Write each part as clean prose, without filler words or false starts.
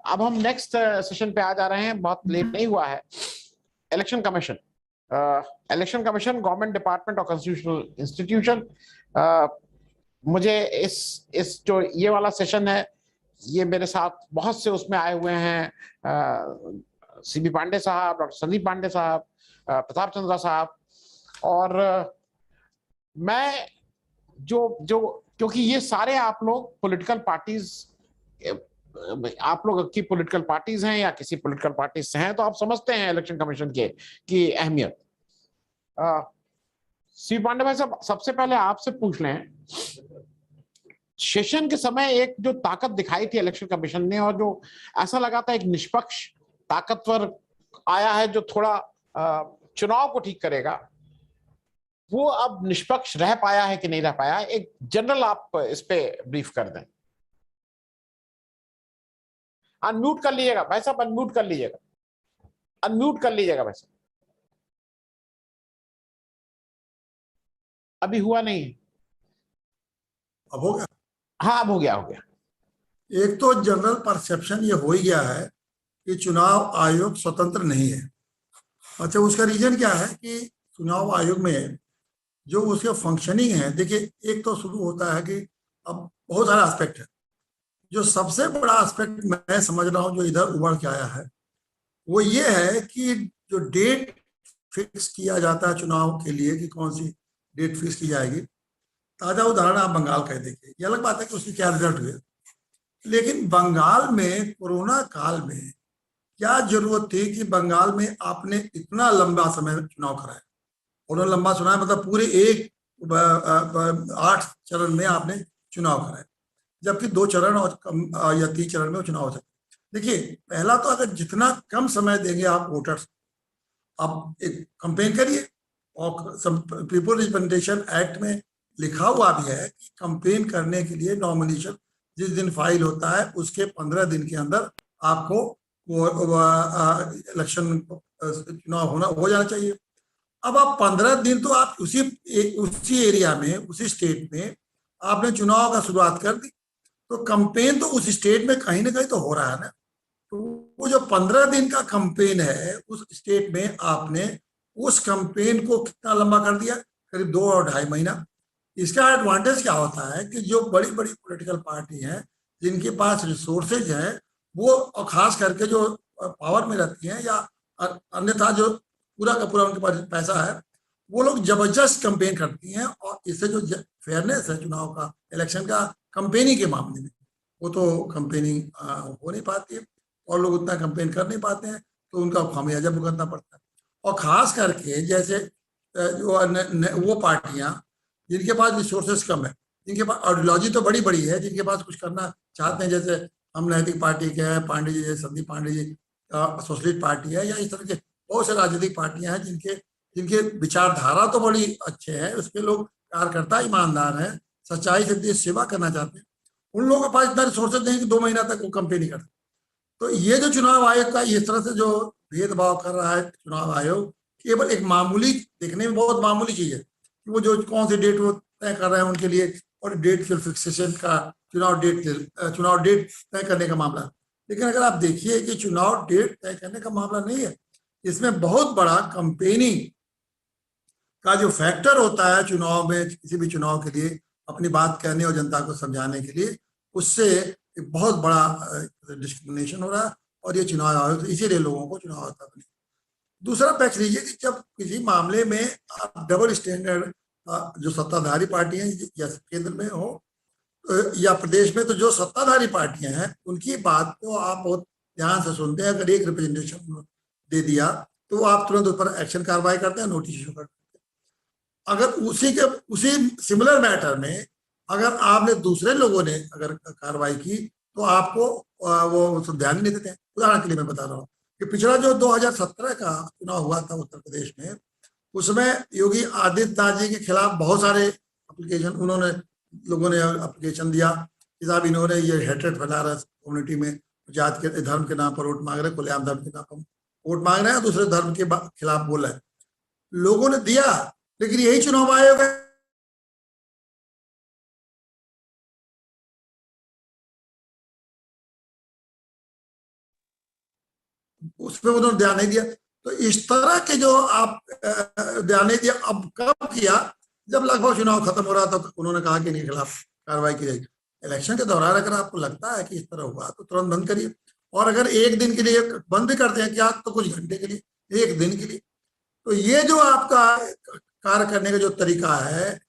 अब हम next session पे आ जा रहे हैं, बहुत लेट नहीं हुआ है। Election commission, election commission, government department और कॉन्स्टिट्यूशनल इंस्टीट्यूशन। मुझे इस जो ये वाला सेशन है, ये मेरे साथ बहुत से उसमें आए हुए हैं, सीबी पांडे साहब, डॉक्टर संदीप पांडे साहब, प्रताप चंद्रा साहब, और मैं जो जो क्योंकि ये सारे आप लोग पॉलिटिकल पार्टीज, आप लोग की पॉलिटिकल पार्टीज हैं या किसी पॉलिटिकल पार्टीज से हैं, तो आप समझते हैं इलेक्शन कमीशन के की अहमियत। सी पांडे भाई साहब, सबसे पहले आपसे पूछ लें, सेशन के समय एक जो ताकत दिखाई थी इलेक्शन कमीशन ने, और जो ऐसा लगा था एक निष्पक्ष ताकतवर आया है जो थोड़ा चुनाव को ठीक करेगा, वो अब निष्पक्ष रह पाया है कि नहीं रह पाया? एक जनरल आप इस पे ब्रीफ कर दें। अनम्यूट कर लीजिएगा भाई साहब, अनम्यूट कर लीजिएगा, अनम्यूट कर लीजिएगा भाई साहब। अभी हुआ नहीं है। अब हो गया? हाँ, अब हो गया, हो गया। एक तो जनरल परसेप्शन ये हो ही गया है कि चुनाव आयोग स्वतंत्र नहीं है। अच्छा, उसका रीजन क्या है कि चुनाव आयोग में जो उसके फंक्शनिंग है, देखिए, एक तो शुरू होता है कि अब बहुत सारे एस्पेक्ट है। जो सबसे बड़ा एस्पेक्ट मैं समझ रहा हूँ जो इधर उभर के आया है, वो ये है कि जो डेट फिक्स किया जाता है चुनाव के लिए कि कौन सी डेट फिक्स की जाएगी। ताजा उदाहरण आप बंगाल का देखिए, ये अलग बात है कि उसकी क्या रिजल्ट हुए, लेकिन बंगाल में कोरोना काल में क्या जरूरत थी कि बंगाल में आपने इतना लंबा समय चुनाव कराया? उन्होंने लंबा सुना है, मतलब पूरे 8 चरण में आपने चुनाव कराए, जबकि 2 चरण और या 3 चरण में चुनाव हो सकते। देखिए, पहला तो अगर जितना कम समय देंगे आप वोटर्स, आप एक कंपेन करिए, और पीपल रिप्रेजेंटेशन एक्ट में लिखा हुआ भी है कि कंपेन करने के लिए नॉमिनेशन जिस दिन फाइल होता है उसके 15 दिन के अंदर आपको इलेक्शन चुनाव होना हो जाना चाहिए। अब आप 15 दिन तो आप उसी एरिया में, उसी स्टेट में आपने चुनाव का शुरुआत कर दी, तो कंपेन तो उस स्टेट में कहीं ना कहीं तो हो रहा है ना। तो वो जो 15 दिन का कंपेन है उस स्टेट में, आपने उस कंपेन को कितना लंबा कर दिया? करीब 2 और 2.5 महीना। इसका एडवांटेज क्या होता है कि जो बड़ी बड़ी पॉलिटिकल पार्टी हैं, जिनके पास रिसोर्सेज है, वो, और खास करके जो पावर में रहती हैं, या अन्यथा जो पूरा का पूरा उनके पास पैसा है, वो लोग जबरदस्त कंपेन करती हैं, और इससे जो फेयरनेस है चुनाव का, इलेक्शन का कंपेनिंग के मामले में, वो तो कंपेनिंग हो नहीं पाती है, और लोग उतना कंपेन कर नहीं पाते हैं, तो उनका खामियाजा भुगतना पड़ता है। और खास करके जैसे जो वो पार्टियां जिनके पास रिसोर्सेस कम है, जिनके पास आइडियोलॉजी तो बड़ी बड़ी है, जिनके पास कुछ करना चाहते हैं, जैसे हम नैतिक पार्टी के हैं, पांडे जी, संदीप पांडे जी सोशलिस्ट पार्टी है, या इस तरह के बहुत से राजनीतिक पार्टियां हैं जिनके जिनके विचारधारा तो बड़ी अच्छे हैं, उसके लोग कार्यकर्ता ईमानदार हैं, सच्चाई से देश सेवा करना चाहते हैं, उन लोगों के पास इतना रिसोर्सेज नहीं कि 2 महीना तक वो कंपेन नहीं करते। तो ये जो चुनाव आयोग का इस तरह से जो भेदभाव कर रहा है चुनाव आयोग, केवल एक मामूली, देखने में बहुत मामूली चीज है कि वो जो कौन सी डेट वो तय कर रहे हैं उनके लिए, और डेट फिक्सेशन का, चुनाव डेट तय करने का मामला। लेकिन अगर आप देखिए कि चुनाव डेट तय करने का मामला नहीं है, इसमें बहुत बड़ा कंपेनिंग का जो फैक्टर होता है चुनाव में, किसी भी चुनाव के लिए अपनी बात कहने और जनता को समझाने के लिए, उससे एक बहुत बड़ा डिस्क्रिमिनेशन हो रहा है, और ये चुनाव आयोग इसीलिए लोगों को चुनाव आता है। दूसरा पक्ष लीजिए कि जब किसी मामले में आप डबल स्टैंडर्ड, जो सत्ताधारी पार्टियां या केंद्र में हो या प्रदेश में, तो जो सत्ताधारी पार्टियां हैं उनकी बात को आप बहुत ध्यान से सुनते हैं। अगर एक रिप्रेजेंटेशन दे दिया तो आप तुरंत उस पर एक्शन कार्रवाई करते हैं, नोटिस इशू करते हैं। अगर उसी सिमिलर मैटर में अगर आपने दूसरे लोगों ने अगर कार्रवाई की तो आपको वो ध्यान नहीं देते हैं। उदाहरण के लिए मैं बता रहा हूँ कि पिछला जो 2017 का चुनाव हुआ था उत्तर प्रदेश में, उसमें योगी आदित्यनाथ जी के खिलाफ बहुत सारे एप्लीकेशन लोगों ने एप्लीकेशन दिया कि साहब इन्होंने ये हेट्रेड फैला रहा है कम्युनिटी में, जात के धर्म के नाम पर वोट मांग रहे, खुलेआम धर्म के नाम पर वोट मांग रहे हैं, दूसरे धर्म के खिलाफ बोल रहे हैं। लोगों ने दिया, लेकिन यही चुनाव आयोग है उसमें उन्होंने ध्यान नहीं दिया। तो इस तरह के जो आप ध्यान नहीं दिया, अब कब किया, जब लगभग चुनाव खत्म हो रहा था तो उन्होंने कहा कि इनके खिलाफ कार्रवाई की जाएगी। इलेक्शन के दौरान अगर आपको लगता है कि इस तरह हुआ तो तुरंत बंद करिए, और अगर एक दिन के लिए बंद भी करते हैं क्या, तो कुछ घंटे के लिए, एक दिन के लिए। तो ये जो आपका कार्य करने का जो तरीका है,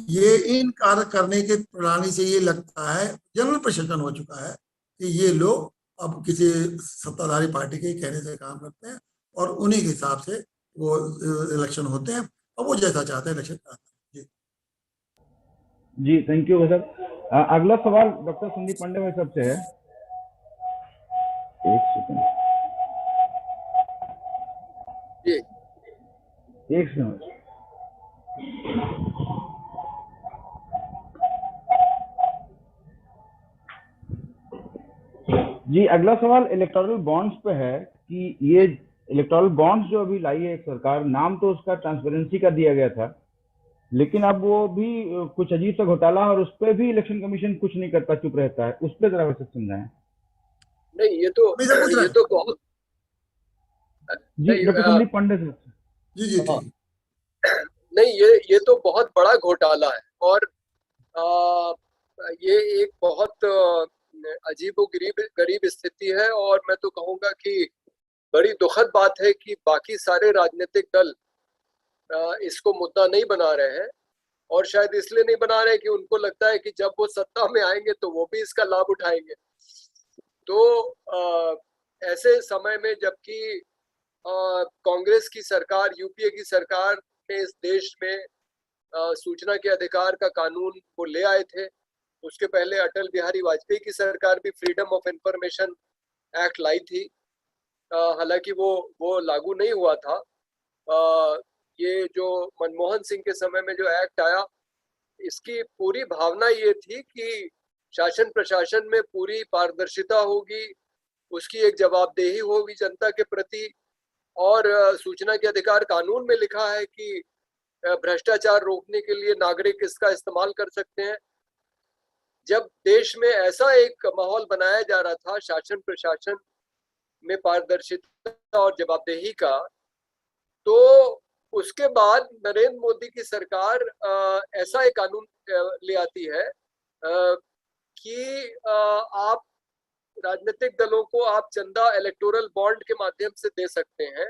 ये इन कार्य करने के प्रणाली से ये लगता है, जनरल प्रशासन हो चुका है कि ये लोग अब किसी सत्ताधारी पार्टी के कहने से काम करते हैं और उन्हीं के हिसाब से वो इलेक्शन होते हैं, और वो जैसा चाहते हैं इलेक्शन कराते हैं। जी, थैंक यू सर। अगला सवाल डॉक्टर संदीप पांडे भाई साहब से है। एक सेकंड, एक सेकंड। जी, अगला सवाल इलेक्टोरल बॉन्ड्स पे है कि ये इलेक्टोरल बॉन्ड्स जो अभी लाई है सरकार, नाम तो उसका ट्रांसपेरेंसी का दिया गया था, लेकिन अब वो भी कुछ अजीब सा घोटाला, और उस पर भी इलेक्शन कमीशन कुछ नहीं करता, चुप रहता है। उस पर जरा वैसे समझाएं। नहीं, ये तो बहुत जी, डॉक्टर संदीप पांडे सर। जी जी ठीक। नहीं, ये तो बहुत बड़ा घोटाला है, और ये एक बहुत गरीब स्थिति है, और मैं तो कहूंगा कि बड़ी दुखद बात है कि बाकी सारे राजनीतिक दल इसको मुद्दा नहीं बना रहे हैं, और शायद इसलिए नहीं बना रहे कि उनको लगता है कि जब वो सत्ता में आएंगे तो वो भी इसका लाभ उठाएंगे। तो ऐसे समय में जबकि कांग्रेस की सरकार, यूपीए की सरकार ने इस देश में सूचना के अधिकार का कानून वो ले आए थे, उसके पहले अटल बिहारी वाजपेयी की सरकार भी फ्रीडम ऑफ इंफॉर्मेशन एक्ट लाई थी, हालांकि वो लागू नहीं हुआ था। ये जो मनमोहन सिंह के समय में जो एक्ट आया, इसकी पूरी भावना ये थी कि शासन प्रशासन में पूरी पारदर्शिता होगी, उसकी एक जवाबदेही होगी जनता के प्रति, और सूचना के अधिकार कानून में लिखा है कि भ्रष्टाचार रोकने के लिए नागरिक इसका इस्तेमाल कर सकते हैं। जब देश में ऐसा एक माहौल बनाया जा रहा था शासन प्रशासन में पारदर्शिता और जवाबदेही का, तो उसके बाद नरेंद्र मोदी की सरकार ऐसा एक कानून ले आती है कि आप राजनीतिक दलों को आप चंदा इलेक्टोरल बॉन्ड के माध्यम से दे सकते हैं,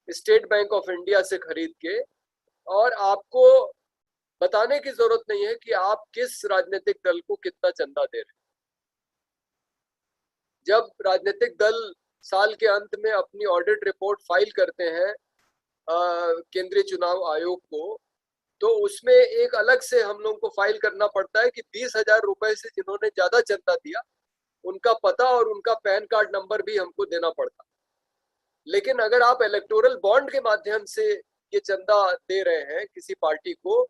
स्टेट बैंक ऑफ इंडिया से खरीद के, और आपको बताने की जरूरत नहीं है कि आप किस राजनीतिक दल को कितना चंदा दे रहे हैं। जब राजनीतिक दल साल के अंत में अपनी ऑडिट रिपोर्ट फाइल करते हैं केंद्रीय चुनाव आयोग को, तो उसमें एक अलग से हम लोगों को फाइल करना पड़ता है कि 20,000 रुपए से जिन्होंने ज्यादा चंदा दिया उनका पता और उनका पैन कार्ड नंबर भी हमको देना पड़ता। लेकिन अगर आप इलेक्टोरल बॉन्ड के माध्यम से ये चंदा दे रहे हैं किसी पार्टी को,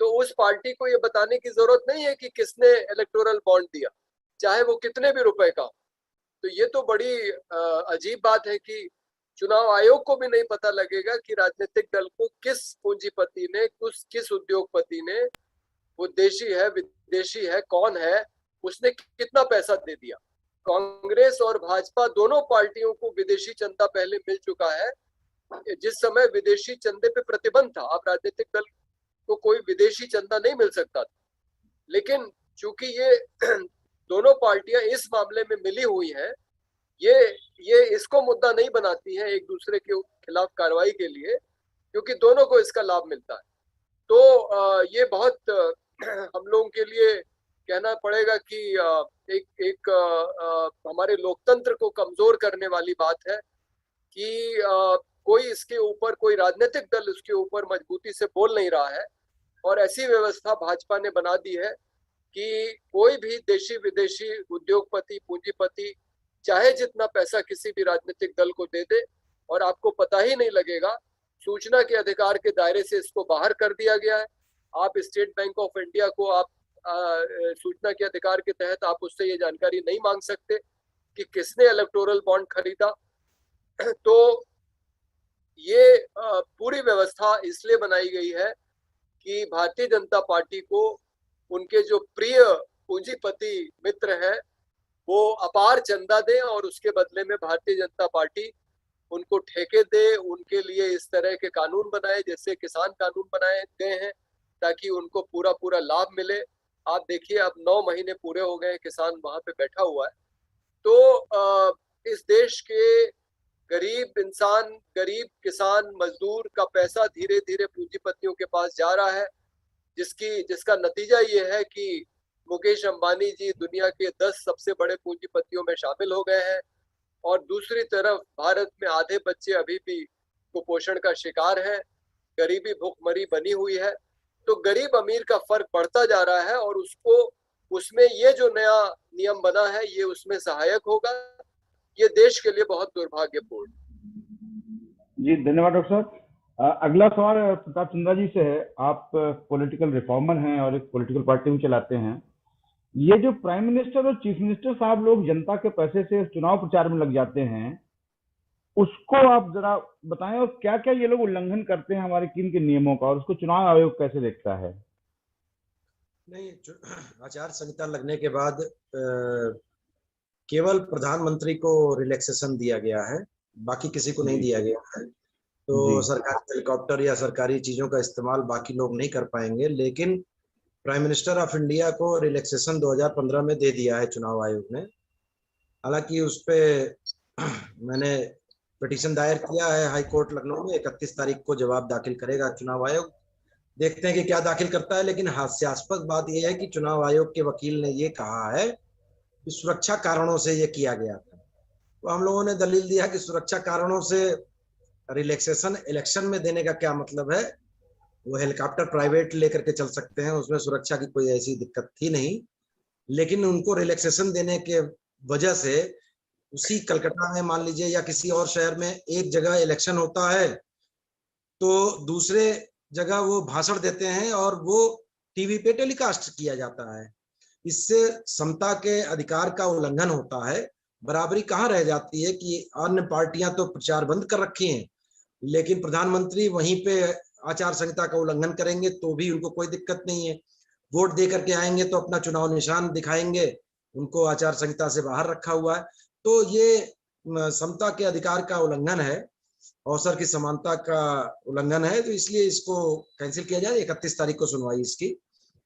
तो उस पार्टी को ये बताने की जरूरत नहीं है कि किसने इलेक्टोरल बॉन्ड दिया, चाहे वो कितने भी रुपए का। तो ये तो बड़ी अजीब बात है कि चुनाव आयोग को भी नहीं पता लगेगा कि राजनीतिक दल को किस पूंजीपति ने, किस उद्योगपति ने, वो देशी है विदेशी है कौन है, उसने कितना पैसा दे दिया। कांग्रेस और भाजपा दोनों पार्टियों को विदेशी चंदा पहले मिल चुका है, जिस समय विदेशी चंदे पे प्रतिबंध था, अब राजनीतिक दल को कोई विदेशी चंदा नहीं मिल सकता था। लेकिन चूंकि ये दोनों पार्टियां इस मामले में मिली हुई हैं, ये इसको मुद्दा नहीं बनाती हैं एक दूसरे के खिलाफ कार्रवाई के लिए, क्योंकि दोनों को इसका लाभ मिलता है। तो ये बहुत हम लोगों के लिए कहना पड़ेगा कि एक हमारे लोकतंत्र को कमजोर करने वाली बात है कि कोई इसके ऊपर, कोई राजनीतिक दल उसके ऊपर मजबूती से बोल नहीं रहा है, और ऐसी व्यवस्था भाजपा ने बना दी है कि कोई भी देशी विदेशी उद्योगपति पूंजीपति चाहे जितना पैसा किसी भी राजनीतिक दल को दे दे और आपको पता ही नहीं लगेगा। सूचना के अधिकार के दायरे से इसको बाहर कर दिया गया है। आप स्टेट बैंक ऑफ इंडिया को आप सूचना के अधिकार के तहत आप उससे ये जानकारी नहीं मांग सकते कि किसने इलेक्टोरल बॉन्ड खरीदा। तो ये पूरी व्यवस्था इसलिए बनाई गई है कि भारतीय जनता पार्टी को उनके जो प्रिय पूंजीपति मित्र हैं वो अपार चंदा दें और उसके बदले में भारतीय जनता पार्टी उनको ठेके दे, उनके लिए इस तरह के कानून बनाए जैसे किसान कानून बनाए गए हैं, ताकि उनको पूरा पूरा लाभ मिले। आप देखिए अब 9 महीने पूरे हो गए, किसान वहां पे बैठा हुआ है। तो इस देश के गरीब इंसान, गरीब किसान मजदूर का पैसा धीरे धीरे पूंजीपतियों के पास जा रहा है, जिसका नतीजा ये है कि मुकेश अंबानी जी दुनिया के 10 सबसे बड़े पूंजीपतियों में शामिल हो गए हैं, और दूसरी तरफ भारत में आधे बच्चे अभी भी कुपोषण का शिकार हैं, गरीबी भूखमरी बनी हुई है। तो गरीब अमीर का फर्क बढ़ता जा रहा है, और उसमें ये जो नया नियम बना है ये उसमें सहायक होगा। ये देश के लिए बहुत दुर्भाग्यपूर्ण। जी धन्यवाद डॉक्टर साहब। अगला सवाल प्रताप चंद्रा जी से है। आप पॉलिटिकल रिफॉर्मर हैं और एक पॉलिटिकल पार्टी भी चलाते हैं। ये जो प्राइम मिनिस्टर और चीफ मिनिस्टर साहब लोग जनता के पैसे से चुनाव प्रचार में लग जाते हैं, उसको आप जरा बताएं, और क्या क्या ये लोग उल्लंघन करते हैं हमारे किन के नियमों का, और उसको चुनाव आयोग कैसे देखता है? नहीं, आचार संहिता लगने के बाद केवल प्रधानमंत्री को रिलैक्सेशन दिया गया है, बाकी किसी को नहीं दिया गया है। तो सरकारी हेलीकॉप्टर या सरकारी चीजों का इस्तेमाल बाकी लोग नहीं कर पाएंगे, लेकिन प्राइम मिनिस्टर ऑफ इंडिया को रिलैक्सेशन 2015 में दे दिया है चुनाव आयोग ने। हालांकि उस पे मैंने पिटीशन दायर किया है हाई कोर्ट लखनऊ में। 31 तारीख को जवाब दाखिल करेगा चुनाव आयोग, देखते हैं कि क्या दाखिल करता है। लेकिन हास्यास्पद बात यह है कि चुनाव आयोग के वकील ने ये कहा है कि सुरक्षा कारणों से ये किया गया था। तो हम लोगों ने दलील दिया कि सुरक्षा कारणों से रिलैक्सेशन इलेक्शन में देने का क्या मतलब है? वो हेलीकॉप्टर प्राइवेट लेकर के चल सकते हैं, उसमें सुरक्षा की कोई ऐसी दिक्कत थी नहीं। लेकिन उनको रिलैक्सेशन देने के वजह से उसी कलकत्ता में मान लीजिए या किसी और शहर में एक जगह इलेक्शन होता है तो दूसरे जगह वो भाषण देते हैं और वो टीवी पे टेलीकास्ट किया जाता है। इससे समता के अधिकार का उल्लंघन होता है। बराबरी कहाँ रह जाती है कि अन्य पार्टियां तो प्रचार बंद कर रखी हैं, लेकिन प्रधानमंत्री वहीं पे आचार संहिता का उल्लंघन करेंगे तो भी उनको कोई दिक्कत नहीं है। वोट दे करके आएंगे तो अपना चुनाव निशान दिखाएंगे, उनको आचार संहिता से बाहर रखा हुआ है। तो ये समता के अधिकार का उल्लंघन है, अवसर की समानता का उल्लंघन है। तो इसलिए इसको कैंसिल किया जाए। 31 तारीख को सुनवाई इसकी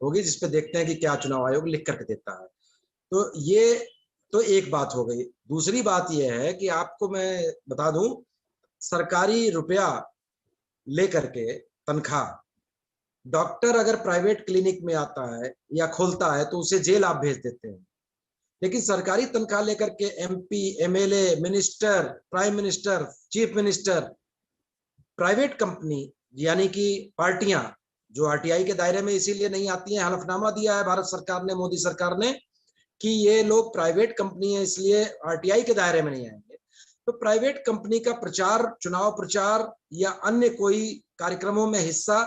होगी, जिसपे देखते हैं कि क्या चुनाव आयोग लिख करके देता है। तो ये तो एक बात हो गई। दूसरी बात यह है कि आपको मैं बता दूं, सरकारी रुपया लेकर के तनख्वाह, डॉक्टर अगर प्राइवेट क्लिनिक में आता है या खोलता है तो उसे जेल आप भेज देते हैं, लेकिन सरकारी तनख्वाह लेकर के MP, MLA, minister, prime minister, chief minister, private company यानी कि पार्टियां जो आरटीआई के दायरे में इसीलिए नहीं आती हैं, हलफनामा दिया है भारत सरकार ने, मोदी सरकार ने, कि ये लोग प्राइवेट कंपनी है इसलिए आरटीआई के दायरे में नहीं आएंगे। तो प्राइवेट कंपनी का प्रचार, चुनाव प्रचार या अन्य कोई कार्यक्रमों में हिस्सा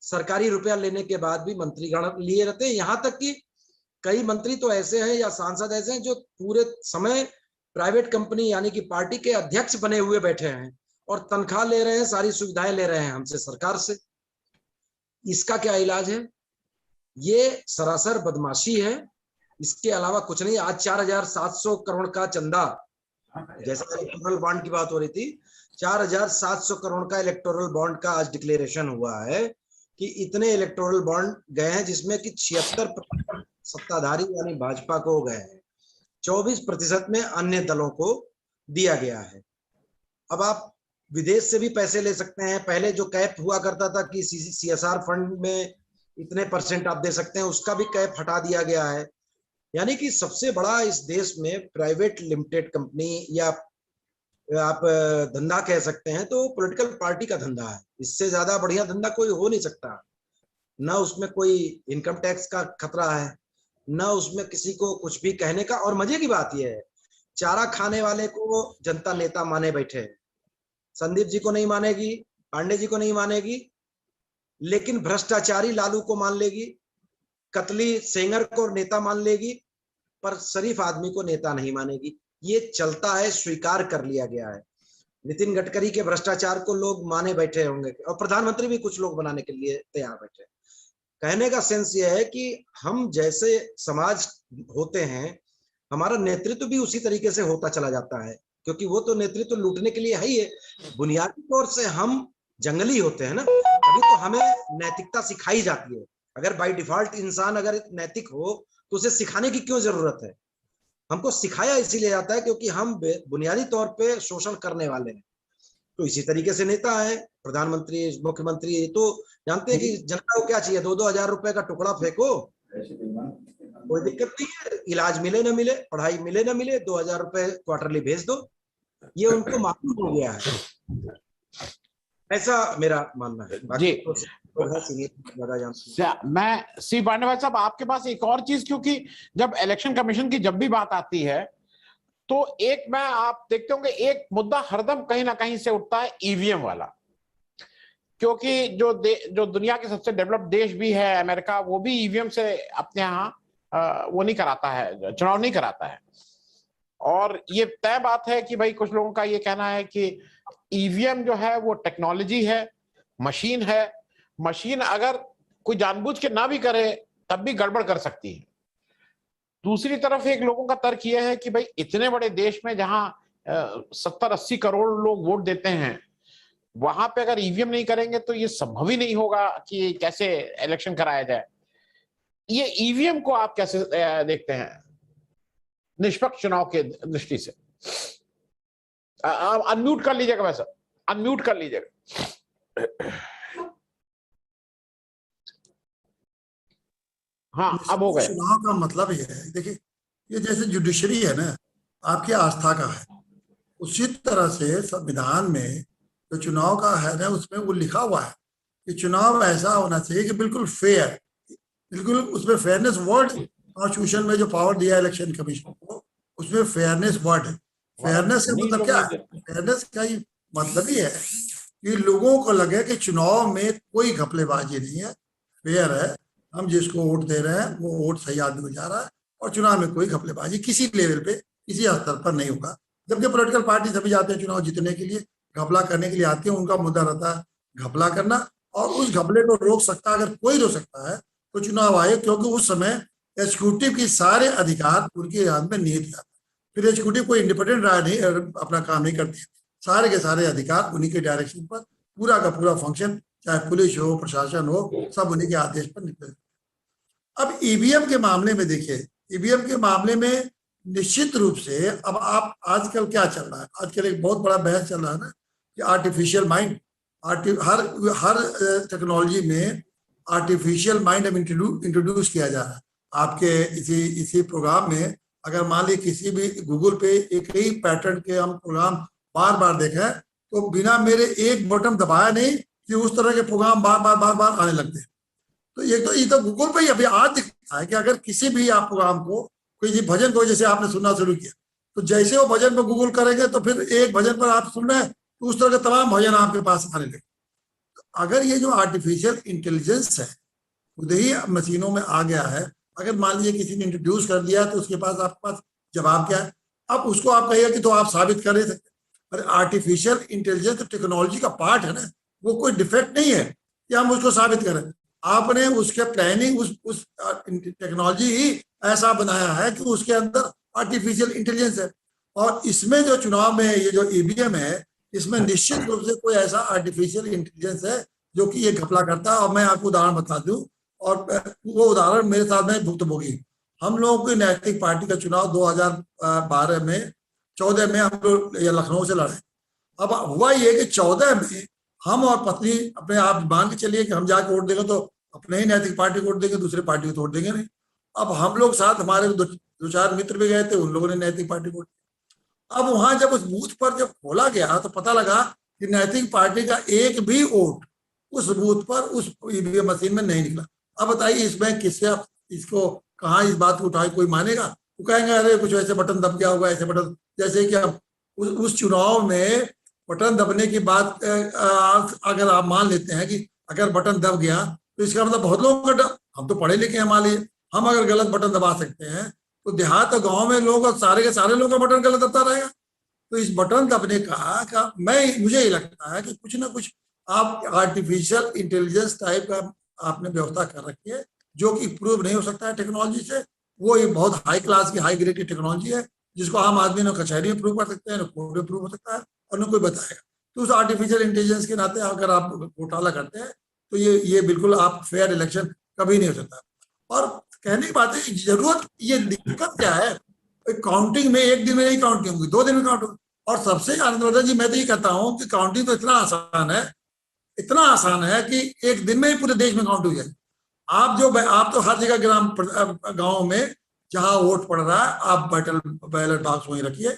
सरकारी रुपया लेने के बाद भी मंत्रीगण लिए रहते हैं। यहाँ तक कि कई मंत्री तो ऐसे हैं या सांसद ऐसे हैं जो पूरे समय प्राइवेट कंपनी यानी कि पार्टी के अध्यक्ष बने हुए बैठे हैं और तनख्वाह ले रहे हैं, सारी सुविधाएं ले रहे हैं हमसे, सरकार से। इसका क्या इलाज है? ये सरासर बदमाशी है, इसके अलावा कुछ नहीं। आज 4700 करोड़ का चंदा, जैसे इलेक्टोरल बॉन्ड की बात हो रही थी, 4700 करोड़ का इलेक्टोरल बॉन्ड का आज डिक्लेरेशन हुआ है कि इतने इलेक्टोरल बॉन्ड गए हैं, जिसमें कि 76% सत्ताधारी यानी भाजपा को गए हैं, 24% में अन्य दलों को दिया गया है। अब आप विदेश से भी पैसे ले सकते हैं। पहले जो कैप हुआ करता था कि सीएसआर फंड में इतने % आप दे सकते हैं, उसका भी कैप हटा दिया गया है। यानी कि सबसे बड़ा इस देश में प्राइवेट लिमिटेड कंपनी या आप धंधा कह सकते हैं तो पॉलिटिकल पार्टी का धंधा है। इससे ज्यादा बढ़िया धंधा कोई हो नहीं सकता। ना उसमें कोई इनकम टैक्स का खतरा है, ना उसमें किसी को कुछ भी कहने का। और मजे की बात यह है, चारा खाने वाले को जनता नेता माने बैठे हैं। संदीप जी को नहीं मानेगी, पांडे जी को नहीं मानेगी, लेकिन भ्रष्टाचारी लालू को मान लेगी, कतली सेंगर को नेता मान लेगी, पर शरीफ आदमी को नेता नहीं मानेगी। ये चलता है, स्वीकार कर लिया गया है। नितिन गडकरी के भ्रष्टाचार को लोग माने बैठे होंगे और प्रधानमंत्री भी कुछ लोग बनाने के लिए तैयार बैठे। कहने का सेंस ये है कि हम जैसे समाज होते हैं हमारा नेतृत्व भी उसी तरीके से होता चला जाता है, क्योंकि वो तो नेतृत्व लूटने के लिए है ही है। बुनियादी तौर से हम जंगली होते हैं ना, तभी तो हमें नैतिकता सिखाई जाती है। अगर बाय डिफॉल्ट इंसान अगर नैतिक हो तो उसे सिखाने की क्यों जरूरत है? हमको सिखाया इसीलिए जाता है क्योंकि हम बुनियादी तौर पे शोषण करने वाले हैं। तो इसी तरीके से नेता है, प्रधानमंत्री, मुख्यमंत्री, तो जानते हैं कि जनता को क्या चाहिए, 2-2 हजार रुपए का टुकड़ा फेंको, कोई दिक्कत नहीं है, इलाज मिले ना मिले, पढ़ाई मिले ना मिले, 2 हजार रुपए क्वार्टरली भेज दो, ये उनको मालूम हो गया है। ऐसा मेरा मानना है। जी ज्यादा मैं सी पांडे भाई साहब, आपके पास एक और चीज, क्योंकि जब इलेक्शन कमीशन की जब भी बात आती है तो एक मैं आप देखते होंगे एक मुद्दा हरदम कहीं ना कहीं से उठता है, ईवीएम वाला। क्योंकि जो दुनिया के सबसे डेवलप्ड देश भी है अमेरिका, वो भी ईवीएम से अपने यहाँ वो नहीं कराता है, चुनाव नहीं कराता है। और ये तय बात है कि भाई कुछ लोगों का ये कहना है कि ईवीएम जो है वो टेक्नोलॉजी है, मशीन है, मशीन अगर कोई जानबूझ के ना भी करे तब भी गड़बड़ कर सकती है। दूसरी तरफ एक लोगों का तर्क यह है कि भाई इतने बड़े देश में जहां 70-80 करोड़ लोग वोट देते हैं, वहां पे अगर ईवीएम नहीं करेंगे तो ये संभव ही नहीं होगा कि कैसे इलेक्शन कराया जाए। ये ईवीएम को आप कैसे देखते हैं निष्पक्ष चुनाव के दृष्टि से? अनम्यूट कर लीजिएगा वैसा, अनम्यूट कर लीजिएगा। हाँ अब हो गए। चुनाव का मतलब ये है, देखिए ये जैसे जुडिशरी है ना, आपकी आस्था का है, उसी तरह से संविधान में जो चुनाव का है ना, उसमें वो लिखा हुआ है कि चुनाव ऐसा होना चाहिए कि बिल्कुल फेयर, बिल्कुल उसमें फेयरनेस वर्ड, कॉन्स्टिट्यूशन में जो पावर दिया इलेक्शन कमीशन को, उसमें फेयरनेस वर्ड है। फेयरनेस का मतलब क्या है? फेयरनेस का ही मतलब ही है कि लोगों को लगे कि चुनाव में कोई घपलेबाजी नहीं है, फेयर है, हम जिसको वोट दे रहे हैं वो वोट सही आदमी को जा रहा है, और चुनाव में कोई घपलेबाजी किसी लेवल पे, किसी स्तर पर नहीं होगा। जबकि पॉलिटिकल पार्टी सभी जाते हैं चुनाव जीतने के लिए, घपला करने के लिए आती है, उनका मुद्दा रहता है घपला करना, और उस घपले को रोक सकता है, अगर कोई रोक सकता है तो चुनाव आयोग, क्योंकि उस समय एग्जीक्यूटिव की सारे अधिकार उनके हाथ में निहित जाता है। फिर एग्जीक्यूटिव कोई इंडिपेंडेंट राय नहीं, अपना काम नहीं करती, सारे के सारे अधिकार उन्हीं के डायरेक्शन पर, पूरा का पूरा फंक्शन, चाहे पुलिस हो, प्रशासन हो, सब उन्हीं के आदेश पर निकले। अब ईवीएम के मामले में देखिए, ईवीएम के मामले में निश्चित रूप से अब आप आजकल क्या चल रहा है, आजकल एक बहुत बड़ा बहस चल रहा है ना कि आर्टिफिशियल माइंड, हर टेक्नोलॉजी में आर्टिफिशियल माइंड अब इंट्रोड्यूस किया जा रहा है। आपके इसी प्रोग्राम में अगर मान लीजिए किसी भी गूगल पे एक ही पैटर्न के हम प्रोग्राम बार बार देखें तो बिना मेरे एक बटन दबाया नहीं कि उस तरह के प्रोग्राम बार बार आने लगते हैं। तो ये तो गूगल पे ही अभी आज दिखता है कि अगर किसी भी आप प्रोग्राम को, कोई भजन को जैसे आपने सुनना शुरू किया, तो जैसे वो भजन को गूगल करेंगे तो फिर एक भजन पर आप सुन रहे हैं तो उस तरह के तमाम भजन आपके पास आने लगे। तो अगर ये जो आर्टिफिशियल इंटेलिजेंस है खुद ही मशीनों में आ गया है, अगर मान लीजिए किसी ने इंट्रोड्यूस कर दिया तो उसके पास आपके पास जवाब क्या है? अब उसको आप कहिए कि तो आप साबित कर नहीं सकते। अरे आर्टिफिशियल इंटेलिजेंस तो टेक्नोलॉजी का पार्ट है ना, वो कोई डिफेक्ट नहीं है कि हम उसको साबित करें। आपने उसके प्लानिंग उस टेक्नोलॉजी ही ऐसा बनाया है कि उसके अंदर आर्टिफिशियल इंटेलिजेंस है। और इसमें जो चुनाव में ये जो ईवीएम है, इसमें निश्चित रूप से कोई ऐसा आर्टिफिशियल इंटेलिजेंस है जो कि ये घपला करता है। और मैं आपको उदाहरण बता दूं, और वो उदाहरण मेरे साथ में भुक्तभोगी। हम लोगों की नैतिक पार्टी का चुनाव 2012 में 14 में हम लोग लखनऊ से लड़े। अब हुआ ये कि 14 में हम और पत्नी अपने आप मान के चलिए कि हम जाके वोट देंगे तो अपने ही नैतिक पार्टी को वोट देंगे, दूसरे पार्टी को तो वोट देंगे नहीं। अब हम लोग साथ, हमारे 2-4 मित्र भी गए थे, उन लोगों ने नैतिक पार्टी को वोट दिया। अब वहां जब उस बूथ पर जब खोला गया तो पता लगा कि नैतिक पार्टी का एक भी वोट उस बूथ पर उस ईवीएम मशीन में नहीं निकला। अब बताइए इसमें किससे इसको कहाँ इस बात को उठाए कोई मानेगा? वो कहेंगे अरे कुछ ऐसे बटन दब गया होगा, ऐसे बटन, जैसे कि अब उस चुनाव में बटन दबने की बात अगर आप मान लेते हैं कि अगर बटन दब गया तो इसका मतलब बहुत लोगों का, हम तो पढ़े लिखे हैं, मान लीजिए हम अगर गलत बटन दबा सकते हैं तो देहात और गाँव में लोग सारे के सारे लोगों का बटन गलत दबता रहेगा। तो इस बटन दबने का मुझे ये लगता है कि कुछ ना कुछ आप आर्टिफिशियल इंटेलिजेंस टाइप का आपने व्यवस्था कर रखी है, जो कि प्रूव नहीं हो सकता है टेक्नोलॉजी से, वो एक बहुत हाई क्लास की, हाई ग्रेड की टेक्नोलॉजी है, जिसको आम आदमी न कचहरी में प्रूव कर सकते हैं, न कोर्ट में प्रूव हो सकता है, और न कोई बताएगा। तो उस आर्टिफिशियल इंटेलिजेंस के नाते अगर आप घोटाला करते हैं तो ये बिल्कुल आप फेयर इलेक्शन कभी नहीं हो सकता। और कहने की बात है, जरूरत, ये दिक्कत क्या है, काउंटिंग में एक दिन में नहीं काउंटिंग होगी, 2 दिन में काउंट होगी। और सबसे आनंदवर्धन जी, मैं तो ये कहता हूँ कि काउंटिंग तो इतना आसान है, इतना आसान है कि एक दिन में ही पूरे देश में काउंट हो जाए। आप तो हर जगह गांव में जहां वोट पड़ रहा है, आप बैलेट बॉक्स वहीं रखिए,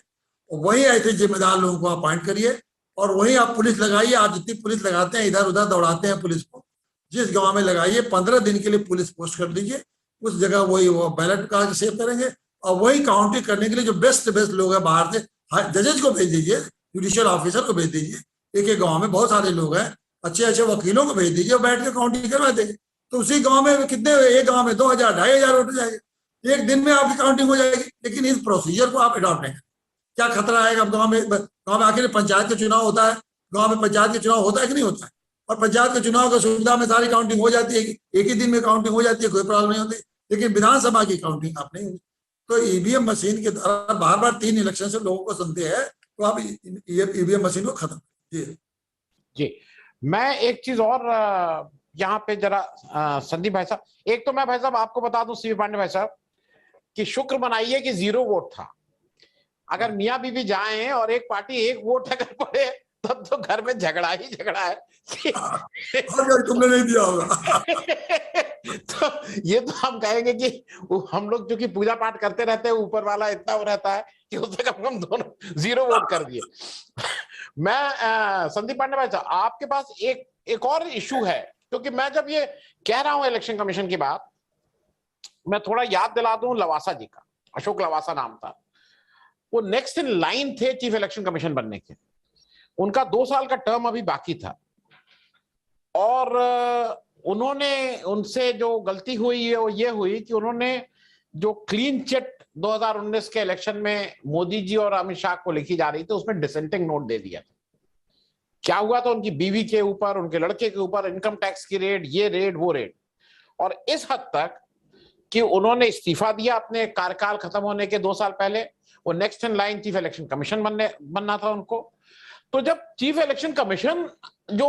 और वहीं ऐसे जिम्मेदार लोगों को अपॉइंट करिए, और वहीं आप पुलिस लगाइए। आप जितनी पुलिस लगाते हैं, इधर उधर दौड़ाते हैं पुलिस को, जिस गांव में लगाइए, 15 दिन के लिए पुलिस पोस्ट कर दीजिए उस जगह, वही वो बैलेट का सेव करेंगे, और वही काउंटिंग करने के लिए जो बेस्ट लोग हैं बाहर से, जजेज को भेज दीजिए, जुडिशियल ऑफिसर को भेज दीजिए। एक गाँव में बहुत सारे लोग हैं, अच्छे अच्छे वकीलों को भेज दीजिए, बैठ के काउंटिंग करवा देंगे। तो उसी गांव में कितने, एक गांव में 2000 2500 वोट हो जाएंगे, एक दिन में आपकी काउंटिंग हो जाएगी। लेकिन इस प्रोसीजर को आप अडॉप्ट नहीं करें, क्या खतरा है? अब गांव में आखिर पंचायत का चुनाव होता है, गांव में पंचायत का चुनाव होता है कि नहीं होता है? और पंचायत के चुनाव की सुविधा में सारी काउंटिंग हो जाती है, एक ही दिन में काउंटिंग हो जाती है, कोई प्रॉब्लम नहीं होती। लेकिन विधानसभा की काउंटिंग आप नहीं होती। तो ईवीएम मशीन के द्वारा बार बार 3 इलेक्शन से लोगों को सुनते हैं, तो आप ईवीएम मशीन को खत्म कीजिए। जी, मैं एक चीज और यहाँ पे जरा संदीप भाई साहब, एक तो मैं भाई साहब आपको बता दूं, सीवी पांडे भाई साहब, कि शुक्र मनाइए कि 0 वोट था। अगर मियाँ बीवी जाएं और एक पार्टी 1 वोट अगर पड़े, तब तो घर में झगड़ा ही झगड़ा है अगर तुमने नहीं दिया होगा तो ये तो हम कहेंगे कि हम लोग जो कि पूजा पाठ करते रहते हैं, ऊपर वाला इतना वो रहता है कि उससे कम हम दोनों 0 वोट कर दिए। मैं संदीप पांडे भाई साहब, आपके पास एक और इशू है, क्योंकि मैं जब ये कह रहा हूं इलेक्शन कमीशन की बात, मैं थोड़ा याद दिला दूं लवासा जी का, अशोक लवासा नाम था, वो नेक्स्ट इन लाइन थे चीफ इलेक्शन कमीशन बनने के। उनका 2 साल का टर्म अभी बाकी था, और उन्होंने, उनसे जो गलती हुई है वो ये हुई कि उन्होंने जो क्लीन चिट 2019 के इलेक्शन में मोदी जी और अमित शाह को लिखी जा रही थी, उसमें डिसेंटिंग नोट दे दिया था। क्या हुआ था, उनकी बीवी के ऊपर, उनके लड़के के ऊपर इनकम टैक्स की रेड, ये रेड वो रेड, और इस हद तक कि उन्होंने इस्तीफा दिया अपने कार्यकाल खत्म होने के 2 साल पहले। वो next in line chief election commission बनना था उनको। तो जब चीफ इलेक्शन कमीशन जो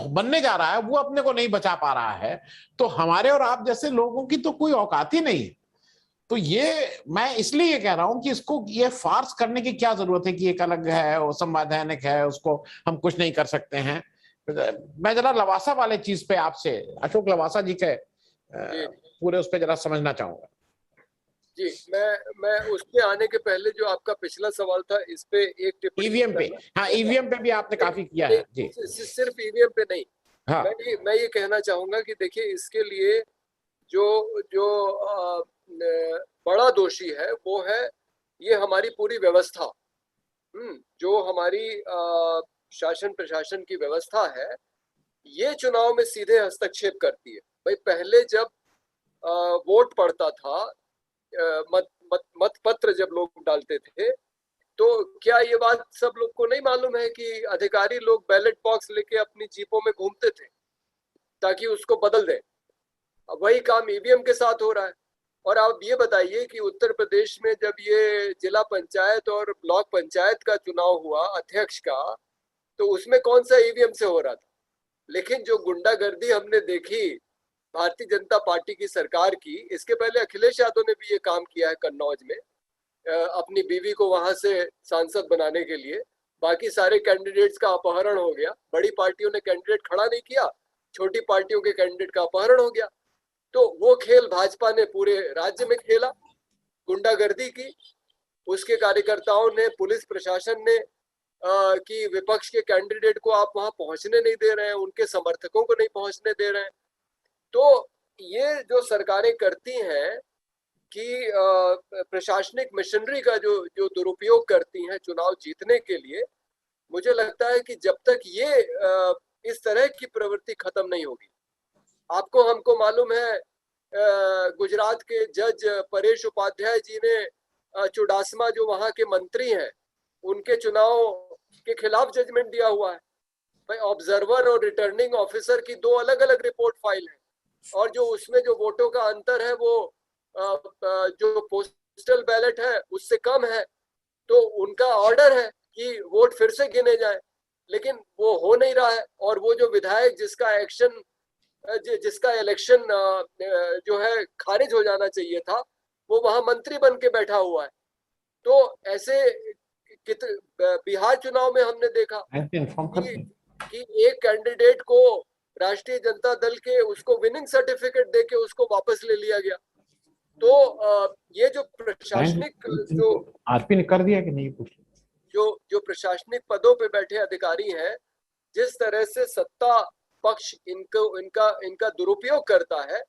बनने जा रहा है वो अपने को नहीं बचा पा रहा है, तो हमारे और आप जैसे लोगों की तो कोई औकात ही नहीं है। तो ये मैं इसलिए ये कह रहा हूं कि इसको ये फार्स करने की क्या जरूरत है कि एक अलग है, वो संवैधानिक है, उसको हम कुछ नहीं कर सकते हैं। मैं जरा लवासा वाले चीज पे आपसे, अशोक लवासा जी के पूरे उस पे जरा समझना चाहूंगा। जी, मैं उस पे आने के पहले जो आपका पिछला सवाल था, इस पे एक टिप्पणी ईवीएम पे, हाँ ईवीएम पे भी आपने काफी किया है जी। सिर्फ ईवीएम पे नहीं, हाँ। मैं ये कहना चाहूंगा कि देखिए, इसके लिए जो जो बड़ा दोषी है वो है ये हमारी पूरी व्यवस्था, जो हमारी शासन प्रशासन की व्यवस्था है, ये चुनाव में सीधे हस्तक्षेप करती है। भाई, पहले जब वोट पड़ता था, मत पत्र जब लोग डालते थे, तो क्या ये बात सब लोग को नहीं मालूम है कि अधिकारी लोग बैलेट बॉक्स लेके अपनी जीपों में घूमते थे ताकि उसको बदल दें? अब वही काम ईवीएम के साथ हो रहा है। और आप ये बताइए कि उत्तर प्रदेश में जब ये जिला पंचायत और ब्लॉक पंचायत का चुनाव हुआ अध्यक्ष का, तो उसमें कौन सा ईवीएम से हो रहा था? लेकिन जो गुंडागर्दी हमने देखी भारतीय जनता पार्टी की सरकार की, इसके पहले अखिलेश यादव ने भी ये काम किया है कन्नौज में, अपनी बीवी को वहां से सांसद बनाने के लिए। बाकी सारे कैंडिडेट्स का अपहरण हो गया, बड़ी पार्टियों ने कैंडिडेट खड़ा नहीं किया, छोटी पार्टियों के कैंडिडेट का अपहरण हो गया। तो वो खेल भाजपा ने पूरे राज्य में खेला, गुंडागर्दी की। उसके कार्यकर्ताओं ने, पुलिस प्रशासन ने कि विपक्ष के कैंडिडेट को आप वहां पहुंचने नहीं दे रहे हैं, उनके समर्थकों को नहीं पहुंचने दे रहे हैं। तो ये जो सरकारें करती हैं कि प्रशासनिक मशीनरी का जो दुरुपयोग करती हैं चुनाव जीतने के लिए, मुझे लगता है कि जब तक ये इस तरह की प्रवृत्ति खत्म नहीं होगी। आपको हमको मालूम है, गुजरात के जज परेश उपाध्याय जी ने चुडासमा, जो वहां के मंत्री हैं, उनके चुनाव के खिलाफ जजमेंट दिया हुआ है। भाई, ऑब्जर्वर और रिटर्निंग ऑफिसर की 2 अलग अलग रिपोर्ट फाइल है, और जो उसमें जो वोटों का अंतर है वो जो पोस्टल बैलेट है उससे कम है, तो उनका ऑर्डर है कि वोट फिर से गिने जाए, लेकिन वो हो नहीं रहा है। और वो जो विधायक जिसका इलेक्शन जो है खारिज हो जाना चाहिए था, वो वहां मंत्री बन के बैठा हुआ है। तो ऐसे बिहार चुनाव में हमने देखा कि एक कैंडिडेट को राष्ट्रीय जनता दल के उसको विनिंग सर्टिफिकेट देके उसको वापस ले लिया गया। तो ये जो प्रशासनिक जो आरपी ने कर दिया कि नहीं, पूछ जो प्रशासनिक पदों पे बैठे अधिकारी हैं, जिस तरह से सत्ता पक्ष इनका दुरुपयोग करता है,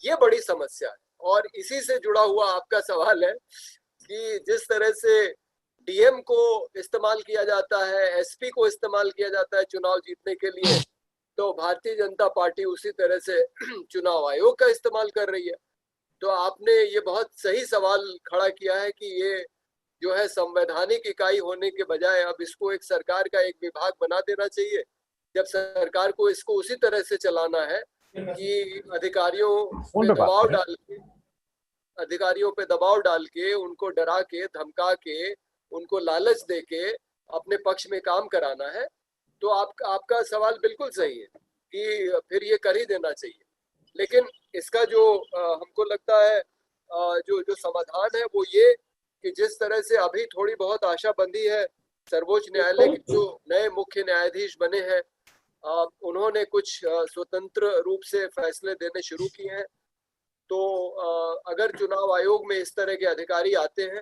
ये बड़ी समस्या है। और इसी से जुड़ा हुआ आपका सवाल है कि जिस तरह से डीएम को इस्तेमाल किया जाता है, एसपी को इस्तेमाल किया जाता है चुनाव जीतने के लिए, तो भारतीय जनता पार्टी उसी तरह से चुनाव आयोग का इस्तेमाल कर रही है। तो आपने ये बहुत सही सवाल खड़ा किया है कि ये जो है संवैधानिक इकाई होने के बजाय अब इसको एक सरकार का एक विभाग बना देना चाहिए। जब सरकार को इसको उसी तरह से चलाना है कि अधिकारियों पे दबाव डाल के उनको डरा के धमका के उनको लालच दे के अपने पक्ष में काम कराना है, तो आपका सवाल बिल्कुल सही है कि फिर ये कर ही देना चाहिए। लेकिन इसका जो हमको लगता है जो समाधान है वो ये कि जिस तरह से अभी थोड़ी बहुत आशा बंदी है, सर्वोच्च न्यायालय के जो नए मुख्य न्यायाधीश बने हैं, उन्होंने कुछ स्वतंत्र रूप से फैसले देने शुरू किए हैं। तो अगर चुनाव आयोग में इस तरह के अधिकारी आते हैं,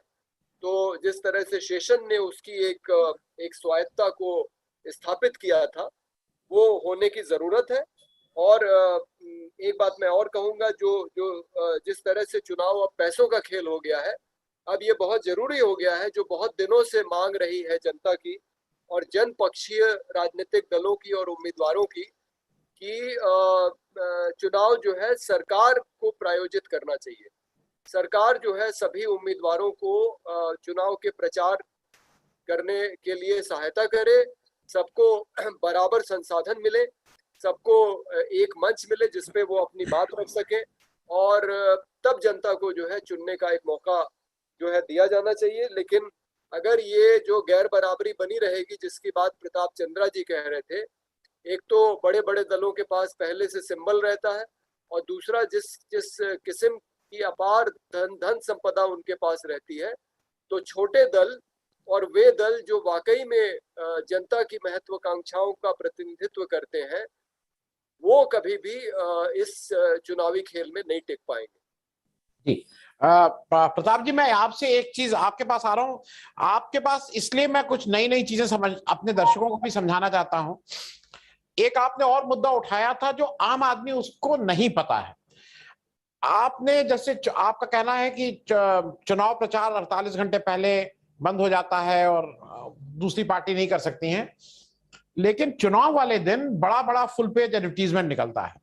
तो जिस तरह से शेषन ने उसकी एक स्वायत्ता को स्थापित किया था, वो होने की जरूरत है। और एक बात मैं और कहूंगा, जो जिस तरह से चुनाव अब पैसों का खेल हो गया है, अब ये बहुत जरूरी हो गया है, जो बहुत दिनों से मांग रही है जनता की और जनपक्षीय राजनीतिक दलों की और उम्मीदवारों की, कि चुनाव जो है सरकार को प्रायोजित करना चाहिए। सरकार जो है सभी उम्मीदवारों को चुनाव के प्रचार करने के लिए सहायता करे, सबको बराबर संसाधन मिले, सबको एक मंच मिले जिसपे वो अपनी बात रख सके, और तब जनता को जो है चुनने का एक मौका जो है दिया जाना चाहिए। लेकिन अगर ये जो गैर बराबरी बनी रहेगी, जिसकी बात प्रताप चंद्रा जी कह रहे थे, एक तो बड़े बड़े दलों के पास पहले से सिंबल रहता है, और दूसरा जिस किस्म की अपार धन संपदा उनके पास रहती है, तो छोटे दल और वे दल जो वाकई में जनता की महत्वाकांक्षाओं का प्रतिनिधित्व करते हैं, वो कभी भी इस चुनावी खेल में नहीं टिक पाएंगे। जी, प्रताप जी, मैं आपसे एक चीज आपके पास आ रहा हूं, आपके पास इसलिए मैं कुछ नई नई चीजें अपने दर्शकों को भी समझाना चाहता हूं। एक आपने और मुद्दा उठाया था जो आम आदमी उसको नहीं पता है। आपने जैसे आपका कहना है कि चुनाव प्रचार 48 घंटे पहले बंद हो जाता है और दूसरी पार्टी नहीं कर सकती हैं, लेकिन चुनाव वाले दिन बड़ा बड़ा फुल पेज एडवर्टीजमेंट निकलता है,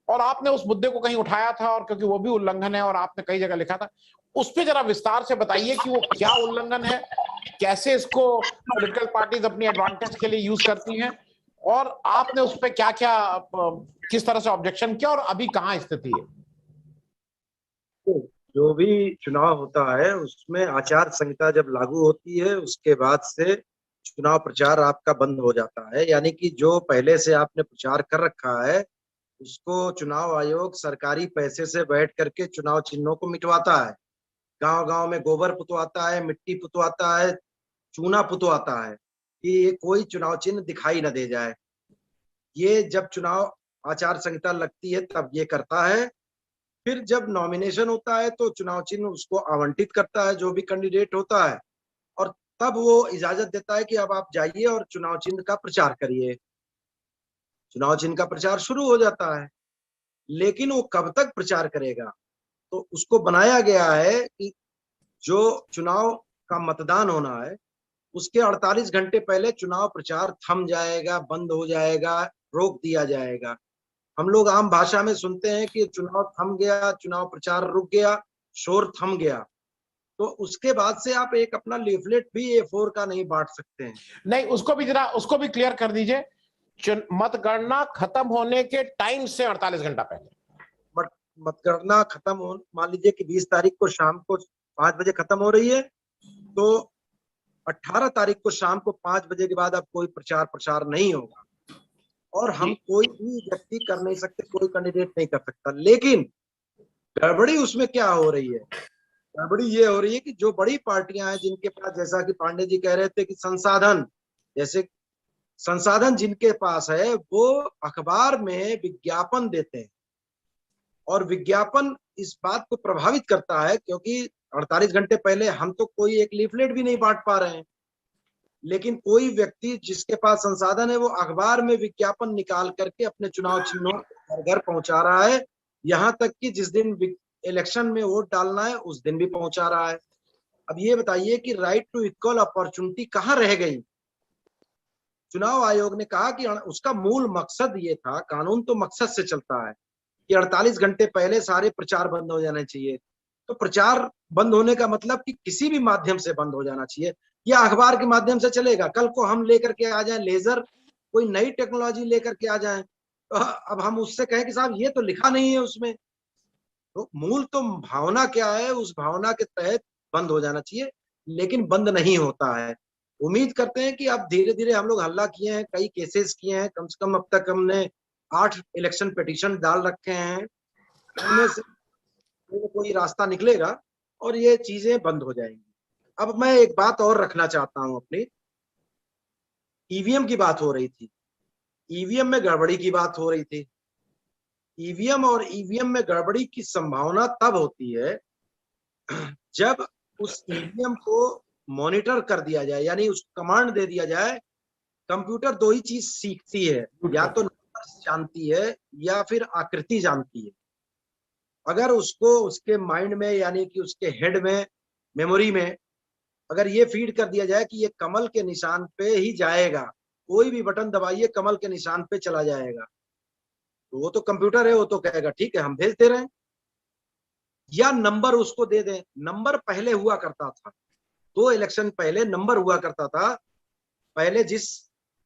और आपने उस मुद्दे को कहीं उठाया था, और क्योंकि वो भी उल्लंघन है और आपने कई जगह लिखा था, उस पे जरा विस्तार से बताइए कि वो क्या उल्लंघन है, कैसे इसको पॉलिटिकल पार्टीज अपनी एडवांटेज के लिए यूज करती हैं, और आपने उस पे क्या क्या किस तरह से ऑब्जेक्शन किया, और अभी कहाँ स्थिति है। जो भी चुनाव होता है उसमें आचार संहिता जब लागू होती है, उसके बाद से चुनाव प्रचार आपका बंद हो जाता है। यानी कि जो पहले से आपने प्रचार कर रखा है उसको चुनाव आयोग सरकारी पैसे से बैठ करके चुनाव चिन्हों को मिटवाता है। गांव गांव में गोबर पुतवाता है, मिट्टी पुतवाता है, चूना पुतवाता है कि ये कोई चुनाव चिन्ह दिखाई न दे जाए। ये जब चुनाव आचार संहिता लगती है तब ये करता है। फिर जब नॉमिनेशन होता है तो चुनाव चिन्ह उसको आवंटित करता है जो भी कैंडिडेट होता है, और तब वो इजाजत देता है कि अब आप जाइए और चुनाव चिन्ह का प्रचार करिए। चुनाव चिन्ह का प्रचार शुरू हो जाता है, लेकिन वो कब तक प्रचार करेगा? तो उसको बनाया गया है कि जो चुनाव का मतदान होना है उसके 48 घंटे पहले चुनाव प्रचार थम जाएगा, बंद हो जाएगा, रोक दिया जाएगा। हम लोग आम भाषा में सुनते हैं कि चुनाव थम गया, चुनाव प्रचार रुक गया, शोर थम गया। तो उसके बाद से आप एक अपना लीफलेट भी A4 का नहीं बांट सकते हैं। नहीं, उसको भी क्लियर कर दीजिए। मतगणना खत्म होने के टाइम से 48 घंटा पहले। बट मतगणना खत्म हो, मान लीजिए कि 20 तारीख को शाम को 5 बजे खत्म हो रही है, तो 18 तारीख को शाम को 5 बजे के बाद अब कोई प्रचार नहीं होगा और हम कोई भी व्यक्ति कर नहीं सकते, कोई कैंडिडेट नहीं कर सकता। लेकिन गड़बड़ी उसमें क्या हो रही है? गड़बड़ी ये हो रही है कि जो बड़ी पार्टियां हैं जिनके पास, जैसा कि पांडे जी कह रहे थे कि संसाधन जिनके पास है, वो अखबार में विज्ञापन देते हैं और विज्ञापन इस बात को प्रभावित करता है, क्योंकि 48 घंटे पहले हम तो कोई एक लीफलेट भी नहीं बांट पा रहे हैं, लेकिन कोई व्यक्ति जिसके पास संसाधन है वो अखबार में विज्ञापन निकाल करके अपने चुनाव चिन्हों घर घर पहुंचा रहा है। यहां तक कि जिस दिन इलेक्शन में वोट डालना है उस दिन भी पहुंचा रहा है। अब ये बताइए कि राइट टू इक्वल अपॉर्चुनिटी कहाँ रह गई? चुनाव आयोग ने कहा कि उसका मूल मकसद ये था, कानून तो मकसद से चलता है कि 48 घंटे पहले सारे प्रचार बंद हो जाने चाहिए। तो प्रचार बंद होने का मतलब कि किसी भी माध्यम से बंद हो जाना चाहिए, या अखबार के माध्यम से चलेगा। कल को हम लेकर के आ जाएं लेजर, कोई नई टेक्नोलॉजी लेकर के आ जाएं, तो अब हम उससे कहें कि साहब ये तो लिखा नहीं है उसमें। तो मूल तो भावना क्या है, उस भावना के तहत बंद हो जाना चाहिए, लेकिन बंद नहीं होता है। उम्मीद करते हैं कि अब धीरे धीरे, हम लोग हल्ला किए हैं, कई केसेस किए हैं, कम से कम अब तक हमने 8 इलेक्शन पिटीशन डाल रखे हैं, उनमें से कोई रास्ता निकलेगा और ये चीजें बंद हो जाएंगी। अब मैं एक बात और रखना चाहता हूं अपनी, ईवीएम की बात हो रही थी, ईवीएम में गड़बड़ी की बात हो रही थी। ईवीएम और ईवीएम में गड़बड़ी की संभावना तब होती है जब उस ईवीएम को मॉनिटर कर दिया जाए, यानी उस कमांड दे दिया जाए। कंप्यूटर दो ही चीज सीखती है, या तो नंबर जानती है या फिर आकृति जानती है। अगर उसको उसके माइंड में, यानी कि उसके हेड में, मेमोरी में अगर ये फीड कर दिया जाए कि ये कमल के निशान पे ही जाएगा, कोई भी बटन दबाइए कमल के निशान पे चला जाएगा, तो वो तो कंप्यूटर है, वो तो कहेगा ठीक है हम भेज दे रहे हैं। या नंबर उसको दे दें। नंबर पहले हुआ करता था, 2 इलेक्शन पहले नंबर हुआ करता था। पहले जिस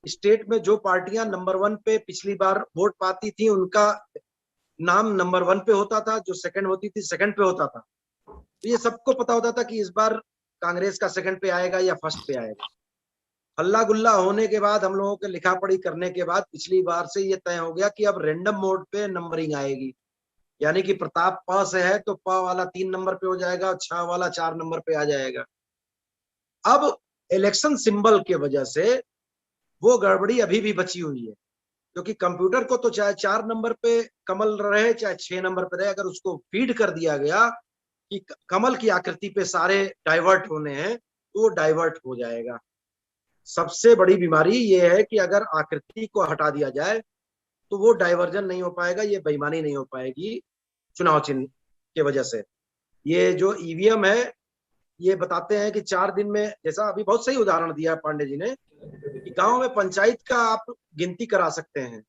स्टेट में जो पार्टियां नंबर 1 पे पिछली बार वोट पाती थी, उनका नाम नंबर 1 पे होता था, जो सेकंड होती थी सेकंड पे होता था। तो ये सबको पता होता था कि इस बार कांग्रेस का सेकंड पे आएगा या फर्स्ट पे आएगा। हल्ला गुल्ला होने के बाद, हम लोगों के लिखा पढ़ी करने के बाद, पिछली बार से ये तय हो गया कि अब रैंडम मोड पे नंबरिंग आएगी, यानी कि प्रताप प से है तो प वाला 3 नंबर पे हो जाएगा और 6 वाला 4 नंबर पे आ जाएगा। अब इलेक्शन सिंबल के वजह से वो गड़बड़ी अभी भी बची हुई है, क्योंकि कंप्यूटर को तो चाहे 4 नंबर पे कमल रहे चाहे 6 नंबर पे रहे, अगर उसको फीड कर दिया गया कि कमल की आकृति पे सारे डाइवर्ट होने हैं, तो वो डाइवर्ट हो जाएगा। सबसे बड़ी बीमारी ये है कि अगर आकृति को हटा दिया जाए तो वो डाइवर्जन नहीं हो पाएगा, ये बेईमानी नहीं हो पाएगी चुनाव चिन्ह के वजह से। ये जो ईवीएम है, ये बताते हैं कि 4 दिन में, जैसा अभी बहुत सही उदाहरण दिया पांडे जी ने, कि गांव में पंचायत का आप गिनती करा सकते हैं,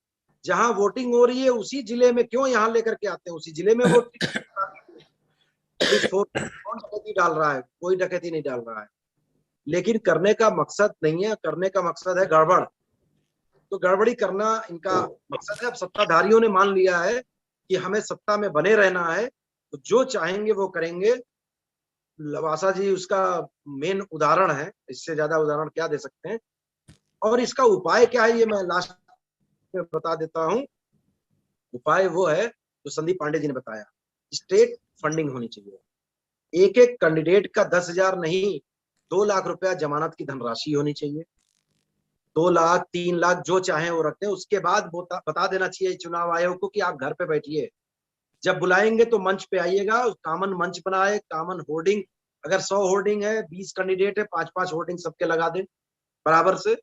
जहां वोटिंग हो रही है उसी जिले में, क्यों यहाँ लेकर के आते हैं, उसी जिले में वोटिंग कौन डकैती डाल रहा है? कोई डकैती नहीं डाल रहा है, लेकिन करने का मकसद नहीं है, करने का मकसद है गड़बड़। तो गड़बड़ी करना इनका मकसद है। अब सत्ताधारियों ने मान लिया है कि हमें सत्ता में बने रहना है, तो जो चाहेंगे वो करेंगे। लवासा जी उसका मेन उदाहरण है, इससे ज्यादा उदाहरण क्या दे सकते हैं। और इसका उपाय क्या है, ये मैं लास्ट में बता देता हूं। उपाय वो है जो संदीप पांडे जी ने बताया, स्टेट फंडिंग होनी चाहिए। एक एक कैंडिडेट का 10,000 नहीं, 2 लाख रुपया जमानत की धनराशि होनी चाहिए। 2 लाख 3 लाख जो चाहे वो रखते हैं। उसके बाद बता देना चाहिए चुनाव आयोग को कि आप घर पे बैठिए, जब बुलाएंगे तो मंच पे आइएगा। कॉमन मंच बनाए, कॉमन होर्डिंग, अगर 100 होर्डिंग है, 20 कैंडिडेट है, 5-5 होर्डिंग सबके लगा दें बराबर से।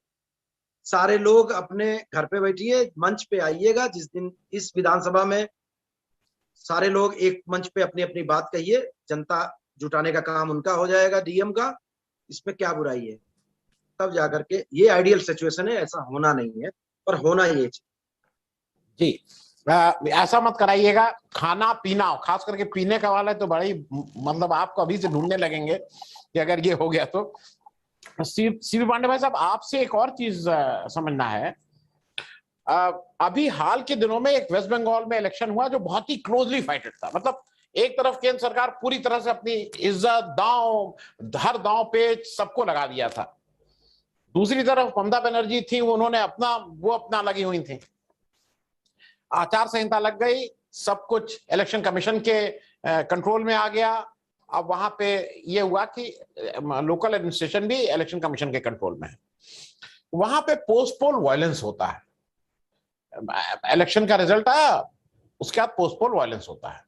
सारे लोग अपने घर पे बैठिए, मंच पे आइएगा। जिस दिन इस विधानसभा में सारे लोग एक मंच पे अपनी अपनी बात कहिए, जनता जुटाने का काम उनका हो जाएगा, डीएम का। इसमें क्या बुराई है? तब जाकर के ये आइडियल सिचुएशन है, ऐसा होना नहीं है, पर होना ये जी। ऐसा मत कराइएगा। खाना पीना, खास करके पीने का वाला है तो बड़ी, मतलब आपको अभी से ढूंढने लगेंगे कि अगर ये हो गया तो। सीवी पांडे भाई साहब, आपसे एक और चीज समझना है। अभी हाल के दिनों में एक वेस्ट बंगाल में इलेक्शन हुआ जो बहुत ही क्लोजली फाइटेड था। मतलब एक तरफ केंद्र सरकार पूरी तरह से अपनी इज्जत हर दांव पे सबको लगा दिया था, दूसरी तरफ ममता बनर्जी थी, उन्होंने अपना लगी हुई थी। आचार संहिता लग गई, सब कुछ इलेक्शन कमीशन के कंट्रोल में आ गया। अब वहां पे ये हुआ कि लोकल एडमिनिस्ट्रेशन भी इलेक्शन कमीशन के कंट्रोल में है। वहां पे पोस्ट पोल वायलेंस होता है। इलेक्शन का रिजल्ट आया, उसके बाद पोस्ट पोल वायलेंस होता है।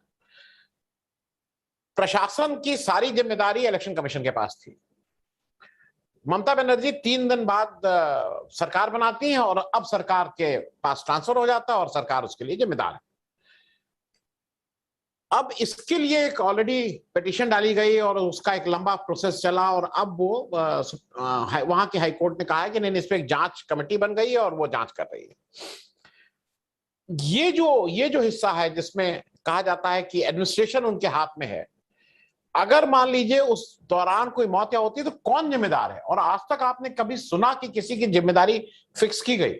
प्रशासन की सारी जिम्मेदारी इलेक्शन कमीशन के पास थी। ममता बनर्जी 3 दिन बाद सरकार बनाती हैं और अब सरकार के पास ट्रांसफर हो जाता है और सरकार उसके लिए जिम्मेदार है। अब इसके लिए एक ऑलरेडी पिटीशन डाली गई और उसका एक लंबा प्रोसेस चला और अब वो वहां की हाईकोर्ट ने कहा है कि नहीं, इस पे एक जांच कमेटी बन गई है और वो जांच कर रही है। ये जो हिस्सा है जिसमें कहा जाता है कि एडमिनिस्ट्रेशन उनके हाथ में है, अगर मान लीजिए उस दौरान कोई मौत या होती है तो कौन जिम्मेदार है? और आज तक आपने कभी सुना कि किसी की जिम्मेदारी फिक्स की गई?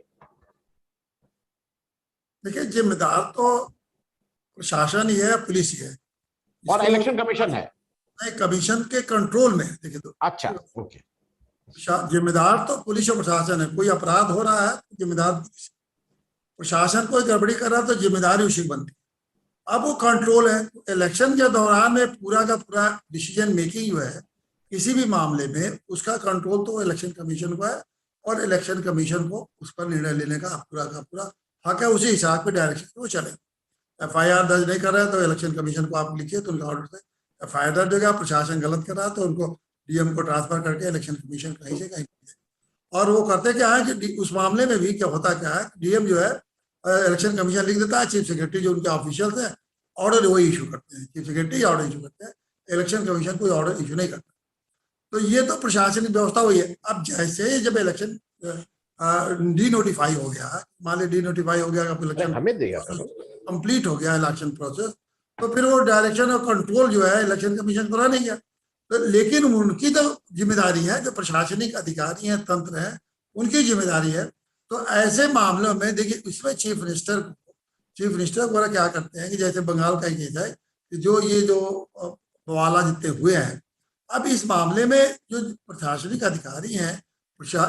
देखिए, जिम्मेदार तो प्रशासन ही है, पुलिस ही है और इलेक्शन कमीशन है। नहीं, कमीशन के कंट्रोल में है। देखिए तो अच्छा, ओके। जिम्मेदार तो पुलिस और प्रशासन है। कोई अपराध हो रहा है तो जिम्मेदार पुलिस, प्रशासन कोई गड़बड़ी कर रहा है तो जिम्मेदारी उसी की बनती है। अब वो कंट्रोल है। इलेक्शन के दौरान में पूरा का पूरा डिसीजन मेकिंग जो है किसी भी मामले में, उसका कंट्रोल तो इलेक्शन कमीशन को है और इलेक्शन कमीशन को उस पर निर्णय लेने का पूरा हक है। उसी हिसाब के डायरेक्शन वो चले। FIR दर्ज नहीं कर रहा है तो इलेक्शन कमीशन को आप लिखिए तो उनका ऑर्डर से FIR दर्ज होगा। प्रशासन गलत कर रहा है तो उनको DM को ट्रांसफर करके इलेक्शन कमीशन कहीं से कहीं। और वो करते क्या है कि उस मामले में भी क्या होता क्या है, DM जो है इलेक्शन कमीशन लिख देता है, चीफ सेक्रेटरी जो उनके ऑफिशियल्स हैं ऑर्डर वही इशू करते हैं, चीफ सेक्रेटरी ऑर्डर इशू करते हैं, इलेक्शन कमीशन कोई ऑर्डर इशू नहीं करता। तो ये तो प्रशासनिक व्यवस्था हुई है। अब जैसे जब इलेक्शन डी नोटिफाई हो गया, मान ली डी नोटिफाई हो गया, इलेक्शन कंप्लीट हो गया इलेक्शन प्रोसेस, तो फिर वो डायरेक्शन और कंट्रोल जो है इलेक्शन कमीशन को नहीं गया। तो लेकिन उनकी तो जिम्मेदारी है, जो प्रशासनिक अधिकारी हैं, तंत्र है, उनकी जिम्मेदारी है। तो ऐसे मामलों में देखिए, इसमें चीफ मिनिस्टर वगैरह क्या करते हैं कि जैसे बंगाल का ही केस है कि जो बवाला जितने हुए हैं, अब इस मामले में जो प्रशासनिक अधिकारी हैं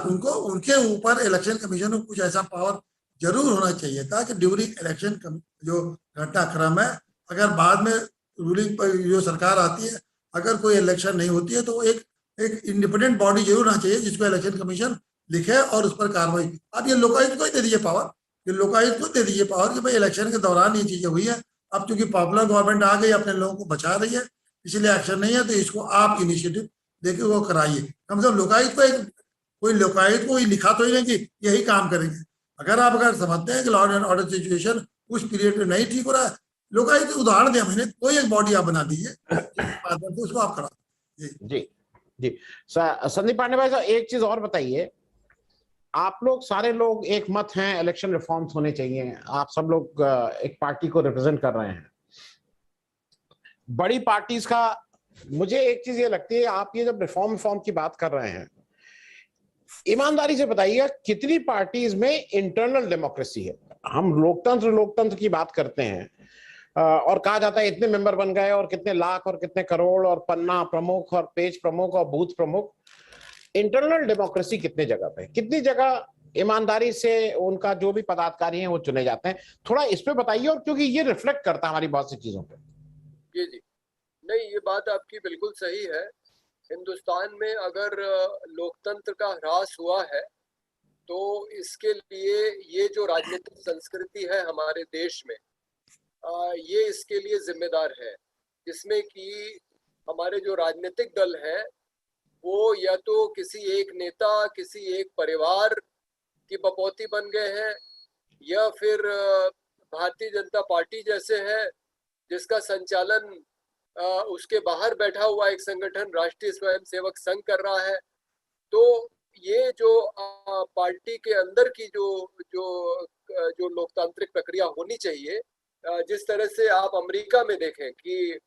उनको उनके ऊपर इलेक्शन कमीशन को कुछ ऐसा पावर जरूर होना चाहिए था कि ड्यूरिंग इलेक्शन जो घटनाक्रम है, अगर बाद में रूलिंग पर जो सरकार आती है, अगर कोई इलेक्शन नहीं होती है तो एक इंडिपेंडेंट बॉडी जरूर होना चाहिए जिसको इलेक्शन कमीशन लिखे और उस पर कार्रवाई। अब ये लोकायुक्त को ही दे दीजिए पावर, ये लोकायुक्त को दे दीजिए पावर कि भाई इलेक्शन के दौरान ये चीजें हुई है, अब चूंकि पॉपुलर गवर्नमेंट आ गई, अपने लोगों को बचा रही है, इसलिए एक्शन नहीं है, तो इसको आप इनिशिएटिव लेके वो कराइए। कम से कम लोकायुक्त को लिखा तो ही नहीं कि यही काम करेंगे। अगर समझते हैं कि लॉ एंड ऑर्डर सिचुएशन उस पीरियड में नहीं ठीक हो रहा है, लोकायुक्त उदाहरण दिया मैंने, कोई एक बॉडी आप बना दीजिए, उसको आप करा। जी संदीप पांडे भाई साहब, एक चीज और बताइए, आप लोग सारे लोग एक मत हैं, इलेक्शन रिफॉर्म्स होने चाहिए, आप सब लोग एक पार्टी को रिप्रेजेंट कर रहे हैं। बड़ी पार्टीज का मुझे एक चीज ये लगती है, आप ये जब रिफॉर्म की बात कर रहे हैं, ईमानदारी से बताइएगा कितनी पार्टीज में इंटरनल डेमोक्रेसी है? हम लोकतंत्र की बात करते हैं और कहा जाता है इतने मेंबर बन गए और कितने लाख और कितने करोड़ और पन्ना प्रमुख और पेज प्रमुख और बूथ प्रमुख। इंटरनल डेमोक्रेसी कितने जगह पे, कितनी जगह ईमानदारी से उनका जो भी पदाधिकारी हैं वो चुने जाते हैं? थोड़ा इस पे बताइए, और क्योंकि ये रिफ्लेक्ट करता है हमारी बहुत सी चीजों पे। जी नहीं, ये बात आपकी बिल्कुल सही है। हिंदुस्तान में अगर लोकतंत्र का ह्रास हुआ है तो इसके लिए ये जो राजनीतिक संस्कृति है हमारे देश में, ये इसके लिए जिम्मेदार है, जिसमें कि हमारे जो राजनीतिक दल है वो या तो किसी एक नेता, किसी एक परिवार की बपौती बन गए हैं, या फिर भारतीय जनता पार्टी जैसे है जिसका संचालन उसके बाहर बैठा हुआ एक संगठन राष्ट्रीय स्वयंसेवक संघ कर रहा है। तो ये जो पार्टी के अंदर की जो लोकतांत्रिक प्रक्रिया होनी चाहिए, जिस तरह से आप अमेरिका में देखें कि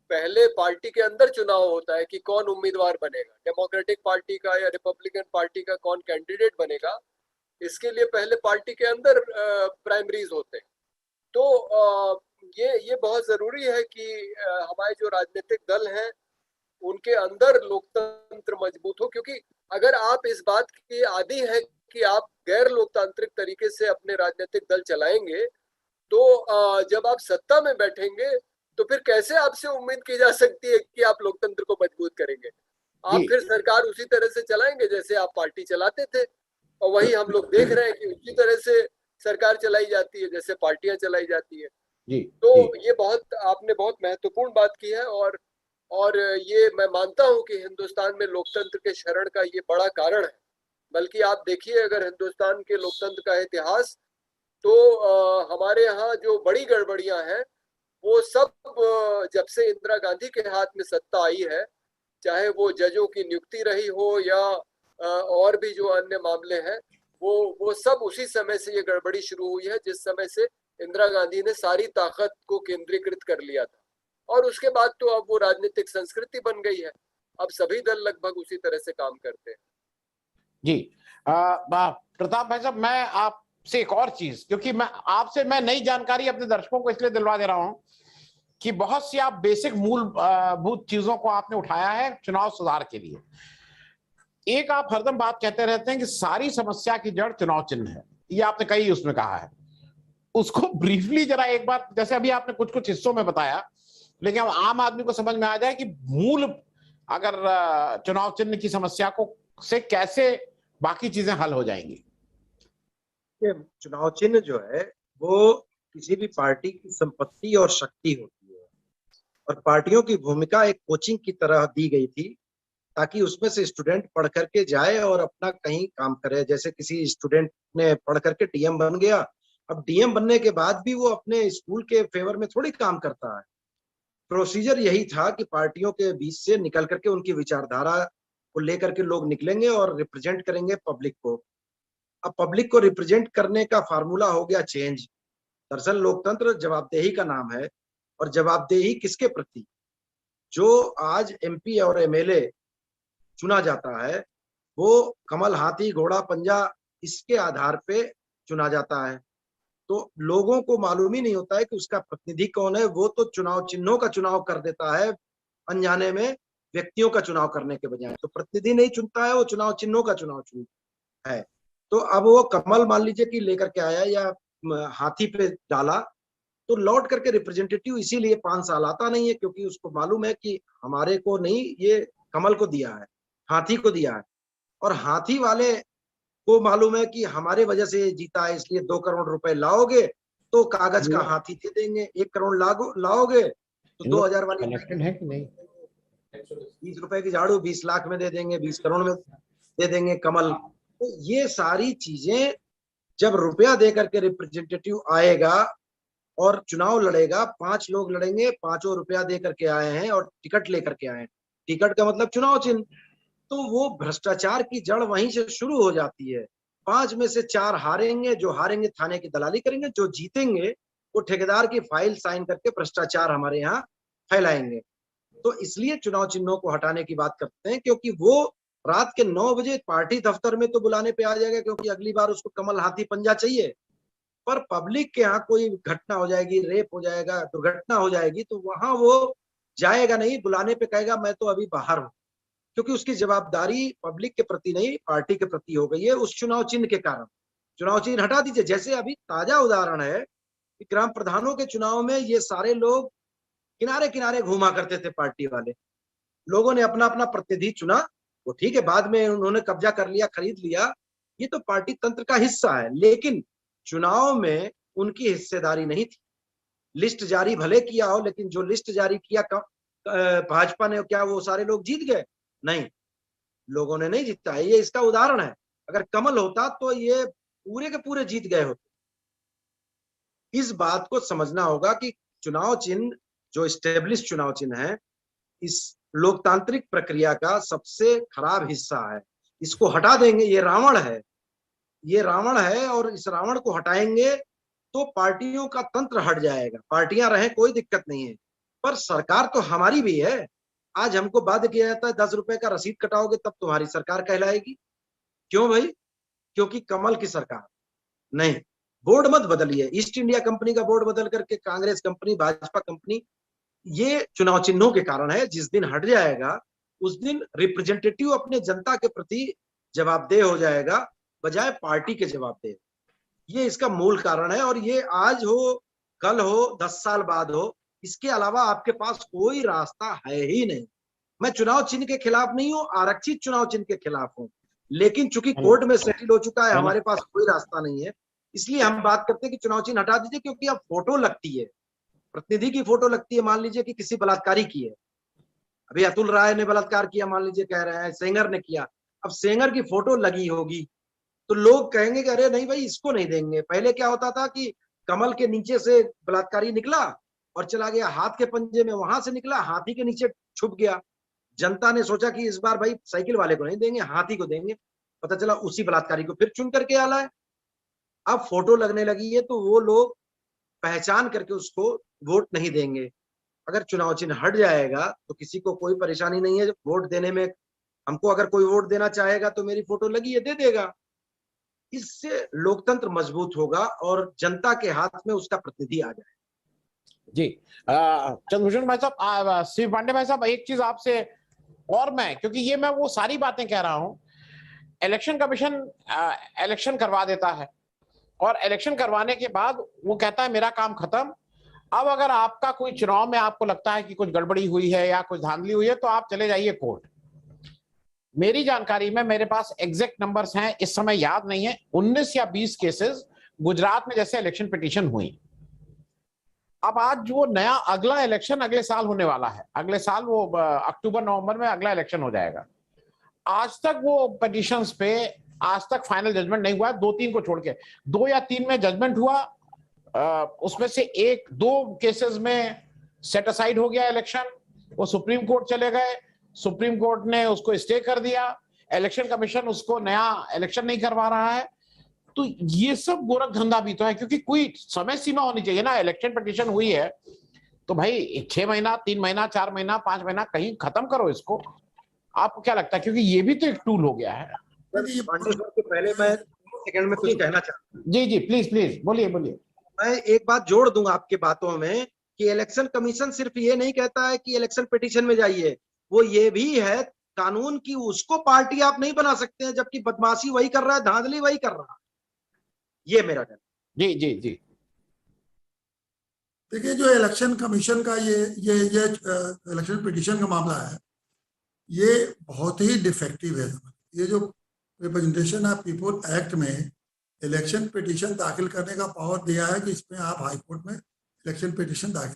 पहले पार्टी के अंदर चुनाव होता है कि कौन उम्मीदवार बनेगा, डेमोक्रेटिक पार्टी का या रिपब्लिकन पार्टी का कौन कैंडिडेट बनेगा, इसके लिए पहले पार्टी के अंदर प्राइमरीज होते हैं। तो ये बहुत जरूरी है कि हमारे जो राजनीतिक दल हैं उनके अंदर लोकतंत्र मजबूत हो, क्योंकि अगर आप इस बात के आदी हैं कि आप गैर लोकतांत्रिक तरीके से अपने राजनीतिक दल चलाएंगे, तो जब आप सत्ता में बैठेंगे तो फिर कैसे आपसे उम्मीद की जा सकती है कि आप लोकतंत्र को मजबूत करेंगे? आप फिर सरकार उसी तरह से चलाएंगे जैसे आप पार्टी चलाते थे, और वही हम लोग देख रहे हैं कि उसी तरह से सरकार चलाई जाती है जैसे पार्टियां चलाई जाती है। तो ये आपने बहुत महत्वपूर्ण बात की है, और ये मैं मानता हूं कि हिंदुस्तान में लोकतंत्र के क्षरण का ये बड़ा कारण है। बल्कि आप देखिए, अगर हिंदुस्तान के लोकतंत्र का इतिहास, तो हमारे यहाँ जो बड़ी गड़बड़ियां हैं वो सब जब से इंदिरा गांधी के हाथ में सत्ता आई है, चाहे वो जजों की नियुक्ति रही हो या और भी जो अन्य मामले हैं, वो सब उसी समय से ये गड़बड़ी शुरू हुई है, जिस समय से इंदिरा गांधी ने सारी ताकत को केंद्रीकृत कर लिया था। और उसके बाद तो अब वो राजनीतिक संस्कृति बन गई है, अब सभी दल लगभग उसी तरह से काम करते हैं। जी प्रताप भाई साहब, मैं आपसे एक और चीज, क्योंकि मैं नई जानकारी अपने दर्शकों को इसलिए दिलवा दे रहा हूं कि बहुत सी आप बेसिक मूलभूत चीजों को आपने उठाया है चुनाव सुधार के लिए। एक आप हरदम बात कहते रहते हैं कि सारी समस्या की जड़ चुनाव चिन्ह है, ये आपने कई उसमें कहा है। उसको ब्रीफली जरा एक बार, जैसे अभी आपने कुछ कुछ हिस्सों में बताया, लेकिन अब आम आदमी को समझ में आ जाए कि मूल अगर चुनाव चिन्ह की समस्या को से कैसे बाकी चीजें हल हो जाएंगी। चुनाव चिन्ह जो है वो किसी भी पार्टी की संपत्ति और शक्ति होती है, और पार्टियों की भूमिका एक कोचिंग की तरह दी गई थी ताकि उसमें से स्टूडेंट पढ़ करके जाए और अपना कहीं काम करे। जैसे किसी स्टूडेंट ने पढ़ करके डीएम बन गया, अब डीएम बनने के बाद भी वो अपने स्कूल के फेवर में थोड़ी काम करता है। प्रोसीजर यही था कि पार्टियों के बीच से निकल करके उनकी विचारधारा को लेकर के लोग निकलेंगे और रिप्रेजेंट करेंगे पब्लिक को। अब पब्लिक को रिप्रेजेंट करने का फार्मूला हो गया चेंज। दरअसल लोकतंत्र जवाबदेही का नाम है, और जवाबदेही किसके प्रति? जो आज एमपी और एमएलए चुना जाता है वो कमल, हाथी, घोड़ा, पंजा इसके आधार पे चुना जाता है। तो लोगों को मालूम ही नहीं होता है कि उसका प्रतिनिधि कौन है। वो तो चुनाव चिन्हों का चुनाव कर देता है अनजाने में, व्यक्तियों का चुनाव करने के बजाय। तो प्रतिनिधि नहीं चुनता है, वो चुनाव चिन्हों का चुनाव चुनता है। तो अब वो कमल मान लीजिए कि लेकर के आया या हाथी पे डाला, तो लौट करके रिप्रेजेंटेटिव इसीलिए 5 साल आता नहीं है, क्योंकि उसको मालूम है कि हमारे को नहीं, ये कमल को दिया है, हाथी को दिया है। और हाथी वाले को मालूम है कि हमारे वजह से जीता है, इसलिए 2 करोड़ रुपए लाओगे तो कागज का हाथी दे देंगे, 1 करोड़ लाओगे तो 2000 वाली है कि नहीं, 20 रुपए की झाड़ू 20 लाख में दे देंगे, 20 करोड़ में दे देंगे कमल। तो ये सारी चीजें जब रुपया दे करके रिप्रेजेंटेटिव आएगा और चुनाव लड़ेगा, 5 लोग लड़ेंगे, 5 रुपया दे करके आए हैं और टिकट लेकर के आए हैं, टिकट का मतलब चुनाव चिन्ह, तो वो भ्रष्टाचार की जड़ वहीं से शुरू हो जाती है। 5 में से 4 हारेंगे, जो हारेंगे थाने की दलाली करेंगे, जो जीतेंगे वो ठेकेदार की फाइल साइन करके भ्रष्टाचार हमारे यहाँ फैलाएंगे। तो इसलिए चुनाव चिन्हों को हटाने की बात करते हैं, क्योंकि वो रात के 9 बजे पार्टी दफ्तर में तो बुलाने पे आ जाएगा, क्योंकि अगली बार उसको कमल, हाथी, पंजा चाहिए। पर पब्लिक के यहाँ कोई घटना हो जाएगी, रेप हो जाएगा, दुर्घटना हो जाएगी, तो वहां वो जाएगा नहीं, बुलाने पे कहेगा मैं तो अभी बाहर हूं, क्योंकि उसकी जवाबदारी पब्लिक के प्रति नहीं पार्टी के प्रति हो गई है उस चुनाव चिन्ह के कारण। चुनाव चिन्ह हटा दीजिए। जैसे अभी ताजा उदाहरण है कि ग्राम प्रधानों के चुनाव में ये सारे लोग किनारे किनारे घूमा करते थे, पार्टी वाले लोगों ने अपना अपना प्रतिनिधि चुना, वो ठीक है, बाद में उन्होंने कब्जा कर लिया, खरीद लिया, ये तो पार्टी तंत्र का हिस्सा है, लेकिन चुनाव में उनकी हिस्सेदारी नहीं थी। लिस्ट जारी भले किया हो, लेकिन जो लिस्ट जारी किया भाजपा ने, क्या वो सारे लोग जीत गए? नहीं, लोगों ने नहीं जीता है। ये इसका उदाहरण है। अगर कमल होता तो ये पूरे के पूरे जीत गए होते। इस बात को समझना होगा कि चुनाव चिन्ह जो एस्टेब्लिश चुनाव चिन्ह है, इस लोकतांत्रिक प्रक्रिया का सबसे खराब हिस्सा है। इसको हटा देंगे, ये रावण है, ये रावण है, और इस रावण को हटाएंगे तो पार्टियों का तंत्र हट जाएगा। पार्टियां रहें, कोई दिक्कत नहीं है, पर सरकार तो हमारी भी है। आज हमको बाध्य किया जाता है 10 रुपए का रसीद कटाओगे तब तुम्हारी सरकार कहलाएगी। क्यों भाई? क्योंकि कमल की सरकार। नहीं, बोर्ड मत बदलिए। ईस्ट इंडिया कंपनी का बोर्ड बदल करके कांग्रेस कंपनी, भाजपा कंपनी, ये चुनाव चिन्हों के कारण है। जिस दिन हट जाएगा उस दिन रिप्रेजेंटेटिव अपने जनता के प्रति जवाबदेह हो जाएगा, बजाय पार्टी के जवाबदेह। ये इसका मूल कारण है। और ये आज हो, कल हो, 10 साल बाद हो, इसके अलावा आपके पास कोई रास्ता है ही नहीं। मैं चुनाव चिन्ह के खिलाफ नहीं हूं, आरक्षित चुनाव चिन्ह के खिलाफ हूं, लेकिन चूंकि कोर्ट में सेटल हो चुका है, हमारे पास कोई रास्ता नहीं है, इसलिए हम बात करते हैं कि चुनाव चिन्ह हटा दीजिए। क्योंकि अब फोटो लगती है, प्रतिनिधि की फोटो लगती है, मान लीजिए कि किसी बलात्कारी की है, अभी अतुल राय ने बलात्कार किया, मान लीजिए कह रहे हैं सेंगर ने किया, अब सेंगर की फोटो लगी होगी तो लोग कहेंगे कि अरे नहीं भाई, इसको नहीं देंगे। पहले क्या होता था कि कमल के नीचे से बलात्कारी निकला और चला गया हाथ के पंजे में, वहां से निकला हाथी के नीचे छुप गया। जनता ने सोचा कि इस बार भाई साइकिल वाले को नहीं देंगे, हाथी को देंगे, पता चला उसी बलात्कारी को फिर चुन करके आला है। अब फोटो लगने लगी है तो वो लोग पहचान करके उसको वोट नहीं देंगे। अगर चुनाव चिन्ह हट जाएगा तो किसी को कोई परेशानी नहीं है वोट देने में। हमको अगर कोई वोट देना चाहेगा तो मेरी फोटो लगी है, दे देगा। इससे लोकतंत्र मजबूत होगा और जनता के हाथ में उसका प्रतिनिधि आ जाए। जी, चंद्रभूषण भाई साहब, शिव पांडे भाई साहब, एक चीज आपसे और क्योंकि ये मैं वो सारी बातें कह रहा हूं, इलेक्शन कमीशन इलेक्शन करवा देता है और इलेक्शन करवाने के बाद वो कहता है मेरा काम खत्म। अब अगर आपका कोई चुनाव में आपको लगता है कि कुछ गड़बड़ी हुई है या कुछ धांधली हुई है तो आप चले जाइए कोर्ट। मेरी जानकारी में, मेरे पास एग्जैक्ट नंबर्स हैं, इस समय याद नहीं है, 19 या 20 केसेस गुजरात में जैसे इलेक्शन पिटीशन हुई। अब आज जो नया अगला इलेक्शन अगले साल होने वाला है, अगले साल वो अक्टूबर नवंबर में अगला इलेक्शन हो जाएगा। आज तक वो पिटीशंस पे आज तक फाइनल जजमेंट नहीं हुआ है, 2-3 को छोड़ के। 2 या 3 में जजमेंट हुआ, उसमें से 1-2 केसेस में सेट असाइड हो गया इलेक्शन, वो सुप्रीम कोर्ट चले गए, सुप्रीम कोर्ट ने उसको स्टे कर दिया, इलेक्शन कमीशन उसको नया इलेक्शन नहीं करवा रहा है। तो ये सब गोरख धंधा भी तो है, क्योंकि कोई समय सीमा होनी चाहिए ना। इलेक्शन पिटीशन हुई है तो भाई 6 महीना, 3 महीना, 4 महीना, 5 महीना कहीं खत्म करो इसको। आपको क्या लगता है? क्योंकि ये भी तो एक टूल हो गया है। पहले मैं सेकंड में कुछ कहना चाहता हूँ। जी जी, प्लीज प्लीज बोलिए बोलिए। मैं एक बात जोड़ दूंगा आपके बातों में कि इलेक्शन कमीशन सिर्फ ये नहीं कहता है कि इलेक्शन पिटीशन में जाइए, वो ये भी है कानून की उसको पार्टी आप नहीं बना सकते हैं, जबकि बदमाशी वही कर रहा है, धांधली वही कर रहा है। ये मेरा कहना। जी जी जी, देखिए, जो इलेक्शन कमीशन का ये इलेक्शन पिटीशन का मामला है, ये बहुत ही डिफेक्टिव है। ये जो रिप्रेजेंटेशन ऑफ पीपल एक्ट में इलेक्शन पिटीशन दाखिल करने का पावर दिया है कि इसमें आप हाई कोर्ट में इलेक्शन पिटीशन दाखिल,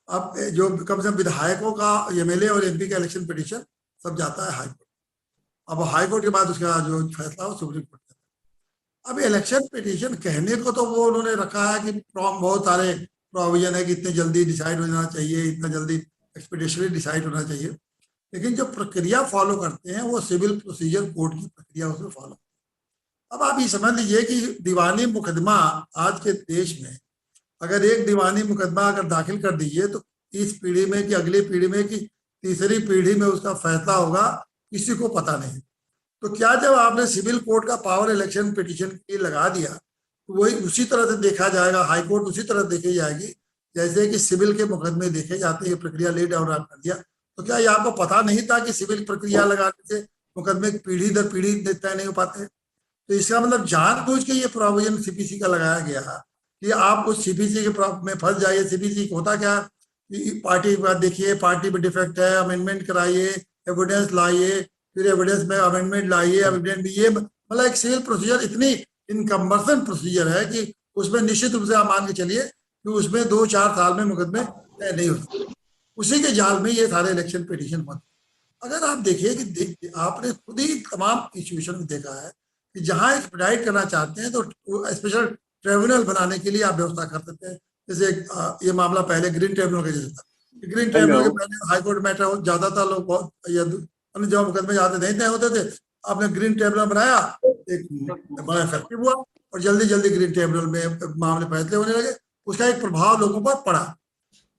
अब जो कम से कम विधायकों का, एमएलए और एमपी का इलेक्शन पिटीशन सब जाता है हाई कोर्ट। अब हाई कोर्ट के बाद उसका जो फैसला हो सुप्रीम कोर्ट जाता है। अब इलेक्शन पिटीशन कहने को तो वो उन्होंने रखा है कि बहुत सारे प्रोविजन है कि इतने जल्दी डिसाइड हो जाना चाहिए, इतना जल्दी एक्सपीडिशनली डिसाइड होना चाहिए, लेकिन जो प्रक्रिया फॉलो करते हैं वो सिविल प्रोसीजर कोड की प्रक्रिया उसमें फॉलो। अब आप ये समझ लीजिए कि दीवानी मुकदमा आज के देश में, अगर एक दीवानी मुकदमा अगर दाखिल कर दीजिए तो इस पीढ़ी में कि अगली पीढ़ी में कि तीसरी पीढ़ी में उसका फैसला होगा, किसी को पता नहीं। तो क्या जब आपने सिविल कोर्ट का पावर इलेक्शन पिटीशन के लिए लगा दिया तो वही उसी तरह से देखा जाएगा, हाई कोर्ट उसी तरह देखी जाएगी जैसे कि सिविल के मुकदमे देखे जाते हैं। प्रक्रिया ले डाउन आप कर दिया, तो क्या ये आपको पता नहीं था कि सिविल प्रक्रिया लगाने से मुकदमे पीढ़ी दर पीढ़ी तय नहीं हो पाते? तो इसका मतलब जानबूझ के ये प्रोविजन सीपीसी का लगाया गया कि आप उस सीपीसी के में फंस जाइए। सीपीसी होता क्या कि पार्टी के बाद देखिए, पार्टी में डिफेक्ट है, अमेंडमेंट कराइए, एविडेंस लाइए, फिर एविडेंस में अमेंडमेंट लाइए, अमेंडमेंट, ये मतलब एक सिविल प्रोसीजर इतनी इनकम्बरसन प्रोसीजर है कि उसमें निश्चित रूप से आप मान के चलिए कि उसमें 2-4 साल में मुकदमे तय नहीं हो सकते। उसी के जाल में ये सारे इलेक्शन पिटीशन होते। अगर आप देखिए कि आपने खुद ही तमाम इंस्टीट्यूशन में देखा है कि जहां एक्सपेडाइट करना चाहते हैं तो स्पेशल ट्रिब्यूनल बनाने के लिए आप व्यवस्था कर सकते हैं। जैसे ये मामला पहले ग्रीन ट्रिब्यूनल का जैसा था, ग्रीन ट्रिब्यूनल के पहले हाईकोर्ट मैटर ज्यादा था, लोग बहुत अन्य जो मुकदमे ज्यादा नहीं तय होते थे, आपने ग्रीन ट्रिब्यूनल बनाया, एक बड़ा इफेक्टिव हुआ और जल्दी जल्दी ग्रीन ट्रिब्यूनल में मामले फैसले होने लगे। उसका एक प्रभाव लोगों पर पड़ा।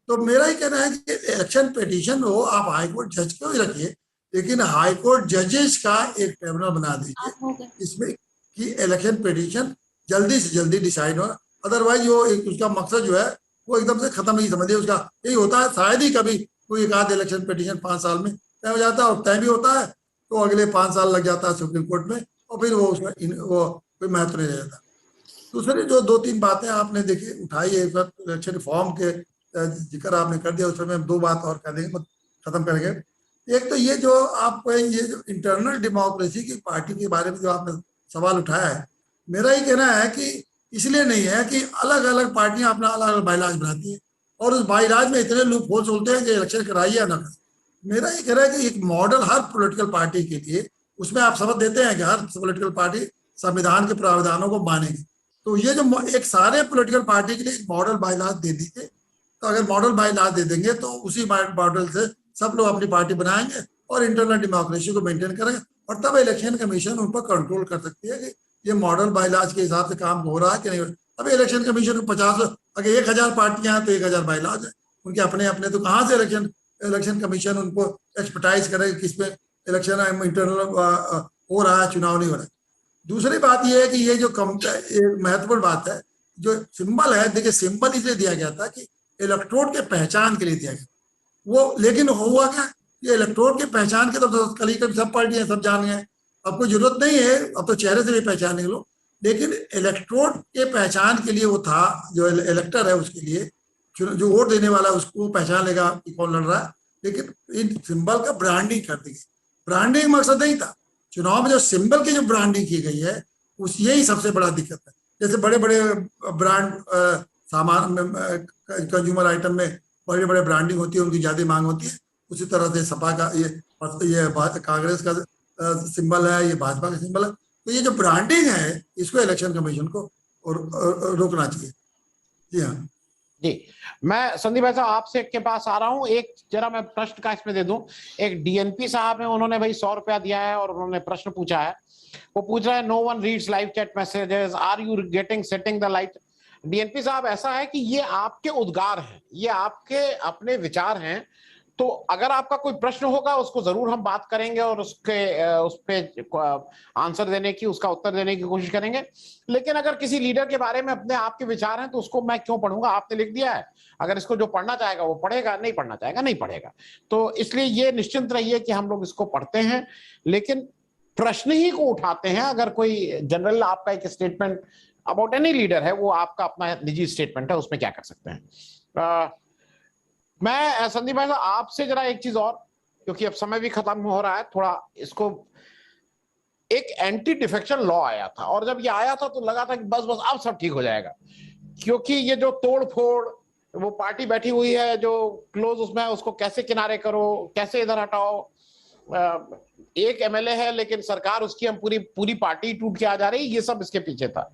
तो मेरा ही कहना है कि इलेक्शन पिटीशन हो, आप हाईकोर्ट जज को ही रखिए, लेकिन हाईकोर्ट जजेस का एक ट्रिब्यूनल बना दीजिए, इसमें कि इलेक्शन पिटीशन जल्दी से जल्दी डिसाइड हो, अदरवाइज वो उसका मकसद जो है वो एकदम से खत्म नहीं समझिए। उसका यही होता है, शायद ही कभी कोई एक आध इलेक्शन पिटीशन 5 साल में तय हो जाता है, और तय भी होता है तो अगले 5 साल लग जाता है सुप्रीम कोर्ट में, और फिर वो उसमें वो कोई महत्व नहीं रह जाता। दूसरी जो 2-3 बातें आपने देखी उठाई है, इलेक्शन रिफॉर्म के जिक्र आपने कर दिया, उसमें हम 2 बात और कर देंगे, खत्म करेंगे। एक तो ये जो आप ये जो इंटरनल डेमोक्रेसी की पार्टी के बारे में जो आपने सवाल उठाया है, मेरा ये कहना है कि इसलिए नहीं है कि अलग अलग पार्टियां अपना अलग अलग बाइलाज बनाती है और उस बाइलाज में इतने लूप होल्स होते हैं कि इलेक्शन कराइए या ना कराइए। मेरा ये कहना है कि एक मॉडल हर पॉलिटिकल पार्टी के लिए, उसमें आप शपथ देते हैं कि हर पॉलिटिकल पार्टी संविधान के प्रावधानों को मानेगी, तो ये जो एक सारे पॉलिटिकल पार्टी के लिए एक मॉडल बाइलाज दे दीजिए। तो अगर मॉडल बाइलाज दे देंगे तो उसी मॉडल से सब लोग अपनी पार्टी बनाएंगे और इंटरनल डेमोक्रेसी को मेंटेन करेंगे, और तब इलेक्शन कमीशन उन पर कंट्रोल कर सकती है कि ये मॉडल बाइलाज के हिसाब से काम हो रहा है कि नहीं। अब इलेक्शन कमीशन को 50 अगर 1000 पार्टियां हैं तो 1000 बाइलाज है उनके अपने अपने, तो कहाँ से इलेक्शन कमीशन उनको एक्सपर्टाइज करेगा किस पे इलेक्शन इंटरनल हो रहा है, चुनाव नहीं हो रहा है। दूसरी बात यह है कि ये जो महत्वपूर्ण बात है, जो सिंबल है, देखिए सिंबल इसलिए दिया गया था कि इलेक्ट्रोड के पहचान के लिए दिया गया वो, लेकिन हुआ क्या, ये इलेक्ट्रोड के पहचान के तो कल कभी सब पार्टियां सब जान गए, अब कोई जरूरत नहीं है, अब तो चेहरे से भी पहचान लो। लेकिन इलेक्ट्रोड के पहचान के लिए वो था, जो इलेक्टर है उसके लिए, जो वोट देने वाला है उसको पहचान लेगा कि कौन लड़ रहा है। लेकिन इन सिंबल का ब्रांडिंग कर दी गई, ब्रांडिंग मकसद नहीं था। चुनाव में जो सिंबल की जो ब्रांडिंग की गई है उस यही सबसे बड़ा दिक्कत है। जैसे बड़े बड़े ब्रांड सामान कंज्यूमर आइटम में बड़े बड़े ब्रांडिंग होती है, उनकी ज्यादा मांग होती है, उसी तरह से सपा का ये कांग्रेस का सिंबल है, ये भाजपा का सिंबल है। तो ये जो ब्रांडिंग है इसको इलेक्शन कमीशन को रोकना चाहिए। जी हाँ जी, मैं संदीप भाई साहब आपसे के पास आ रहा हूं, एक जरा मैं प्रश्न का इसमें दे दूं। एक डीएनपी साहब है, उन्होंने भाई 100 रुपया दिया है और उन्होंने प्रश्न पूछा है। वो पूछ रहा है, no one reads live chat messages, are you getting setting the light. DNP साहब, ऐसा है कि ये आपके उद्गार हैं, ये आपके अपने विचार हैं, तो अगर आपका कोई प्रश्न होगा उसको जरूर हम बात करेंगे और उस पे आंसर देने की, उसका उत्तर देने की कोशिश करेंगे। लेकिन अगर किसी लीडर के बारे में अपने आपके विचार हैं तो उसको मैं क्यों पढ़ूंगा, आपने लिख दिया है, अगर इसको जो पढ़ना चाहेगा वो पढ़ेगा, नहीं पढ़ना चाहेगा नहीं पढ़ेगा। तो इसलिए ये निश्चिंत रहिए कि हम लोग इसको पढ़ते हैं, लेकिन प्रश्न ही को उठाते हैं। अगर कोई जनरल आपका एक स्टेटमेंट अबाउट एनी लीडर है, वो आपका अपना निजी स्टेटमेंट है, उसमें क्या कर सकते हैं। मैं संदीप भाई साहब आपसे जरा एक चीज और, क्योंकि अब समय भी खत्म हो रहा है थोड़ा, इसको एक एंटी डिफेक्शन लॉ आया था, और जब ये आया था तो लगा था कि बस बस अब सब ठीक हो जाएगा, क्योंकि ये जो तोड़ फोड़, वो पार्टी बैठी हुई है जो क्लोज उसमें, उसको कैसे किनारे करो, कैसे इधर हटाओ। एक एमएलए है लेकिन सरकार उसकी हम पूरी पार्टी टूट के आ जा रही, ये सब इसके पीछे था।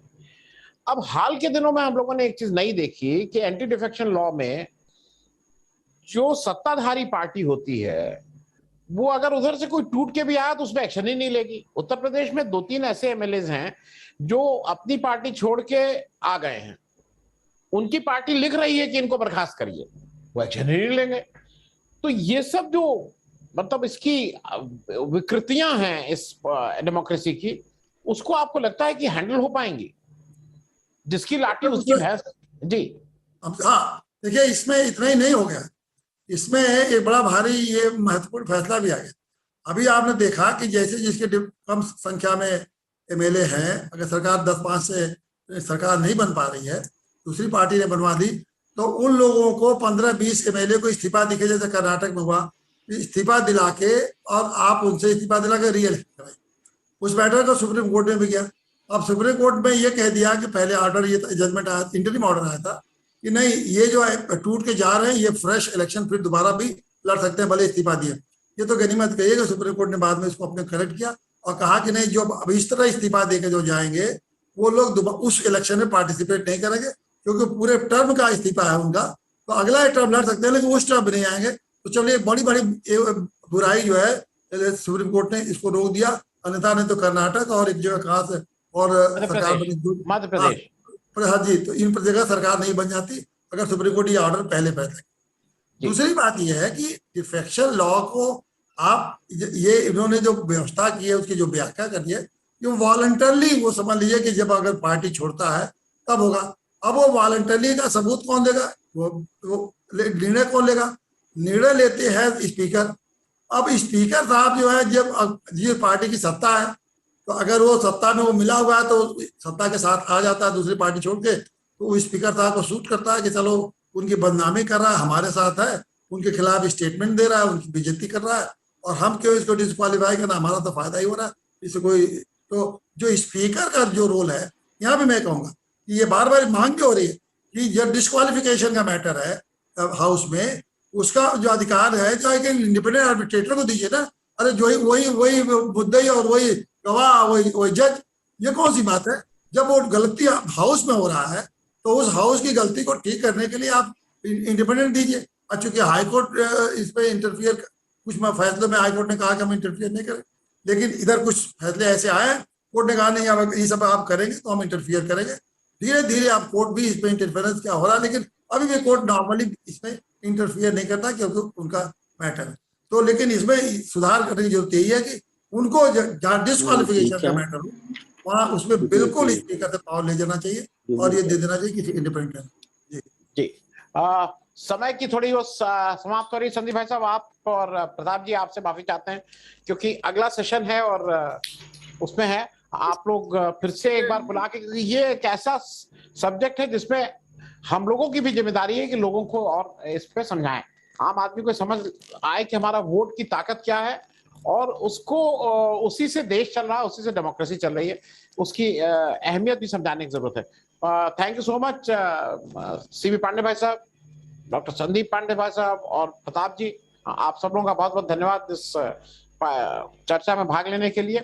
अब हाल के दिनों में हम लोगों ने एक चीज नई देखी कि एंटी डिफेक्शन लॉ में जो सत्ताधारी पार्टी होती है वो अगर उधर से कोई टूट के भी आया तो उसमें एक्शन ही नहीं लेगी। उत्तर प्रदेश में 2-3 ऐसे एमएलए हैं जो अपनी पार्टी छोड़ के आ गए हैं, उनकी पार्टी लिख रही है कि इनको बर्खास्त करिए, वो एक्शन ही नहीं लेंगे। तो ये सब जो मतलब इसकी विकृतियां हैं इस डेमोक्रेसी की, उसको आपको लगता है कि हैंडल हो पाएंगी? जिसकी लाठी उसकी भैंस। जी हाँ, देखिए इसमें इतना ही नहीं हो गया, इसमें एक बड़ा भारी ये महत्वपूर्ण फैसला भी आ गया। अभी आपने देखा कि जैसे जिसके कम संख्या में एमएलए हैं, अगर सरकार 10-5 से सरकार नहीं बन पा रही है, दूसरी पार्टी ने बनवा दी, तो उन लोगों को 15-20 एमएलए को इस्तीफा दिखे, जैसे कर्नाटक में हुआ, इस्तीफा दिला के और आप उनसे इस्तीफा दिला के रीइलेक्शन कराए। उस मैटर को सुप्रीम कोर्ट में भी गया। अब सुप्रीम कोर्ट में ये कह दिया कि पहले ऑर्डर, ये जजमेंट आया, इंटरिम ऑर्डर आया था कि नहीं, ये जो टूट के जा रहे हैं ये फ्रेश इलेक्शन फिर दोबारा भी लड़ सकते हैं भले इस्तीफा दिए। ये तो गनीमत कहिएगा, सुप्रीम कोर्ट ने बाद में इसको अपने करेक्ट किया और कहा कि नहीं, जो अब इस तरह इस्तीफा देके जो जाएंगे वो लोग उस इलेक्शन में पार्टिसिपेट नहीं करेंगे, क्योंकि पूरे टर्म का इस्तीफा है उनका, तो अगला टर्म लड़ सकते हैं लेकिन उस टर्म नहीं आएंगे। तो चलिए, बड़ी बड़ी बुराई जो है सुप्रीम कोर्ट ने इसको रोक दिया, अन्यथा नहीं तो कर्नाटक और एक जगह कहाँ से और सरकार बनी, मध्य प्रदेश, हाँ जी, तो इन पर जगह सरकार नहीं बन जाती अगर सुप्रीम कोर्ट ये ऑर्डर पहले फैसला। दूसरी बात यह है कि डिफेक्शन लॉ को आप ये इन्होंने जो व्यवस्था की है उसकी जो व्याख्या करी है कि वॉलंटरली, वो समझ लीजिए कि जब अगर पार्टी छोड़ता है तब होगा। अब वो वॉलंटरली का सबूत कौन देगा, वो निर्णय कौन लेगा? निर्णय लेते हैं स्पीकर। अब स्पीकर साहब जो है, जब जिस पार्टी की सत्ता है, तो अगर वो सत्ता में वो मिला हुआ है तो सत्ता के साथ आ जाता है दूसरी पार्टी छोड़ के, तो वो स्पीकर साहब को सूट करता है कि चलो उनकी बदनामी कर रहा है, हमारे साथ है, उनके खिलाफ स्टेटमेंट दे रहा है, उनकी बेइज्जती कर रहा है, और हम क्यों इसको डिस्क्वालीफाई करना, हमारा तो फायदा ही हो रहा है इससे कोई। तो जो स्पीकर का जो रोल है, यहाँ भी मैं कहूंगा कि ये बार बार मांग क्यों हो रही है कि जब डिस्क्वालिफिकेशन का मैटर है हाउस में, उसका जो अधिकार है, चाहे इंडिपेंडेंट आर्बिट्रेटर को दीजिए ना। अरे जो वही मुद्दई और वही गवाह, वही जज, ये कौन सी बात है? जब वो गलती हाउस में हो रहा है तो उस हाउस की गलती को ठीक करने के लिए आप इंडिपेंडेंट दीजिए। और चूंकि हाईकोर्ट इस पे इंटरफियर, कुछ फैसलों में हाईकोर्ट ने कहा कि हम इंटरफियर नहीं करें, लेकिन इधर कुछ फैसले ऐसे आए, कोर्ट ने कहा नहीं, अब ये सब आप करेंगे तो हम इंटरफियर करेंगे। धीरे धीरे आप कोर्ट भी इस पे इंटरफेरेंस क्या हो रहा है, लेकिन अभी भी कोर्ट नॉर्मली इसमें इंटरफियर नहीं करता क्योंकि उनका मैटर है। तो लेकिन इसमें सुधार करने की जरूरत यही है कि उनको जहाँ डिस्क्वालिफिकेशन का मैटर हो, वहाँ उसमें बिल्कुल स्पीकर से पावर ले जाना चाहिए और ये दे देना चाहिए किसी इंडिपेंडेंट। जी समय की थोड़ी वो समाप्त हो रही। संदीप भाई साहब, आप और प्रताप जी, आपसे माफी चाहते हैं क्योंकि अगला सेशन है और उसमें है, आप लोग फिर से एक बार बुला के, ये एक ऐसा सब्जेक्ट है जिसमें हम लोगों की भी जिम्मेदारी है कि लोगों को और इस पे समझाएं, आम आदमी को समझ आए कि हमारा वोट की ताकत क्या है, और उसको उसी से देश चल रहा है, उसी से डेमोक्रेसी चल रही है, उसकी अहमियत भी समझाने की जरूरत है। Thank you so much CB Pandey भाई साहब, डॉक्टर संदीप पांडे भाई साहब और प्रताप जी, आप सब लोगों का बहुत बहुत धन्यवाद इस चर्चा में भाग लेने के लिए।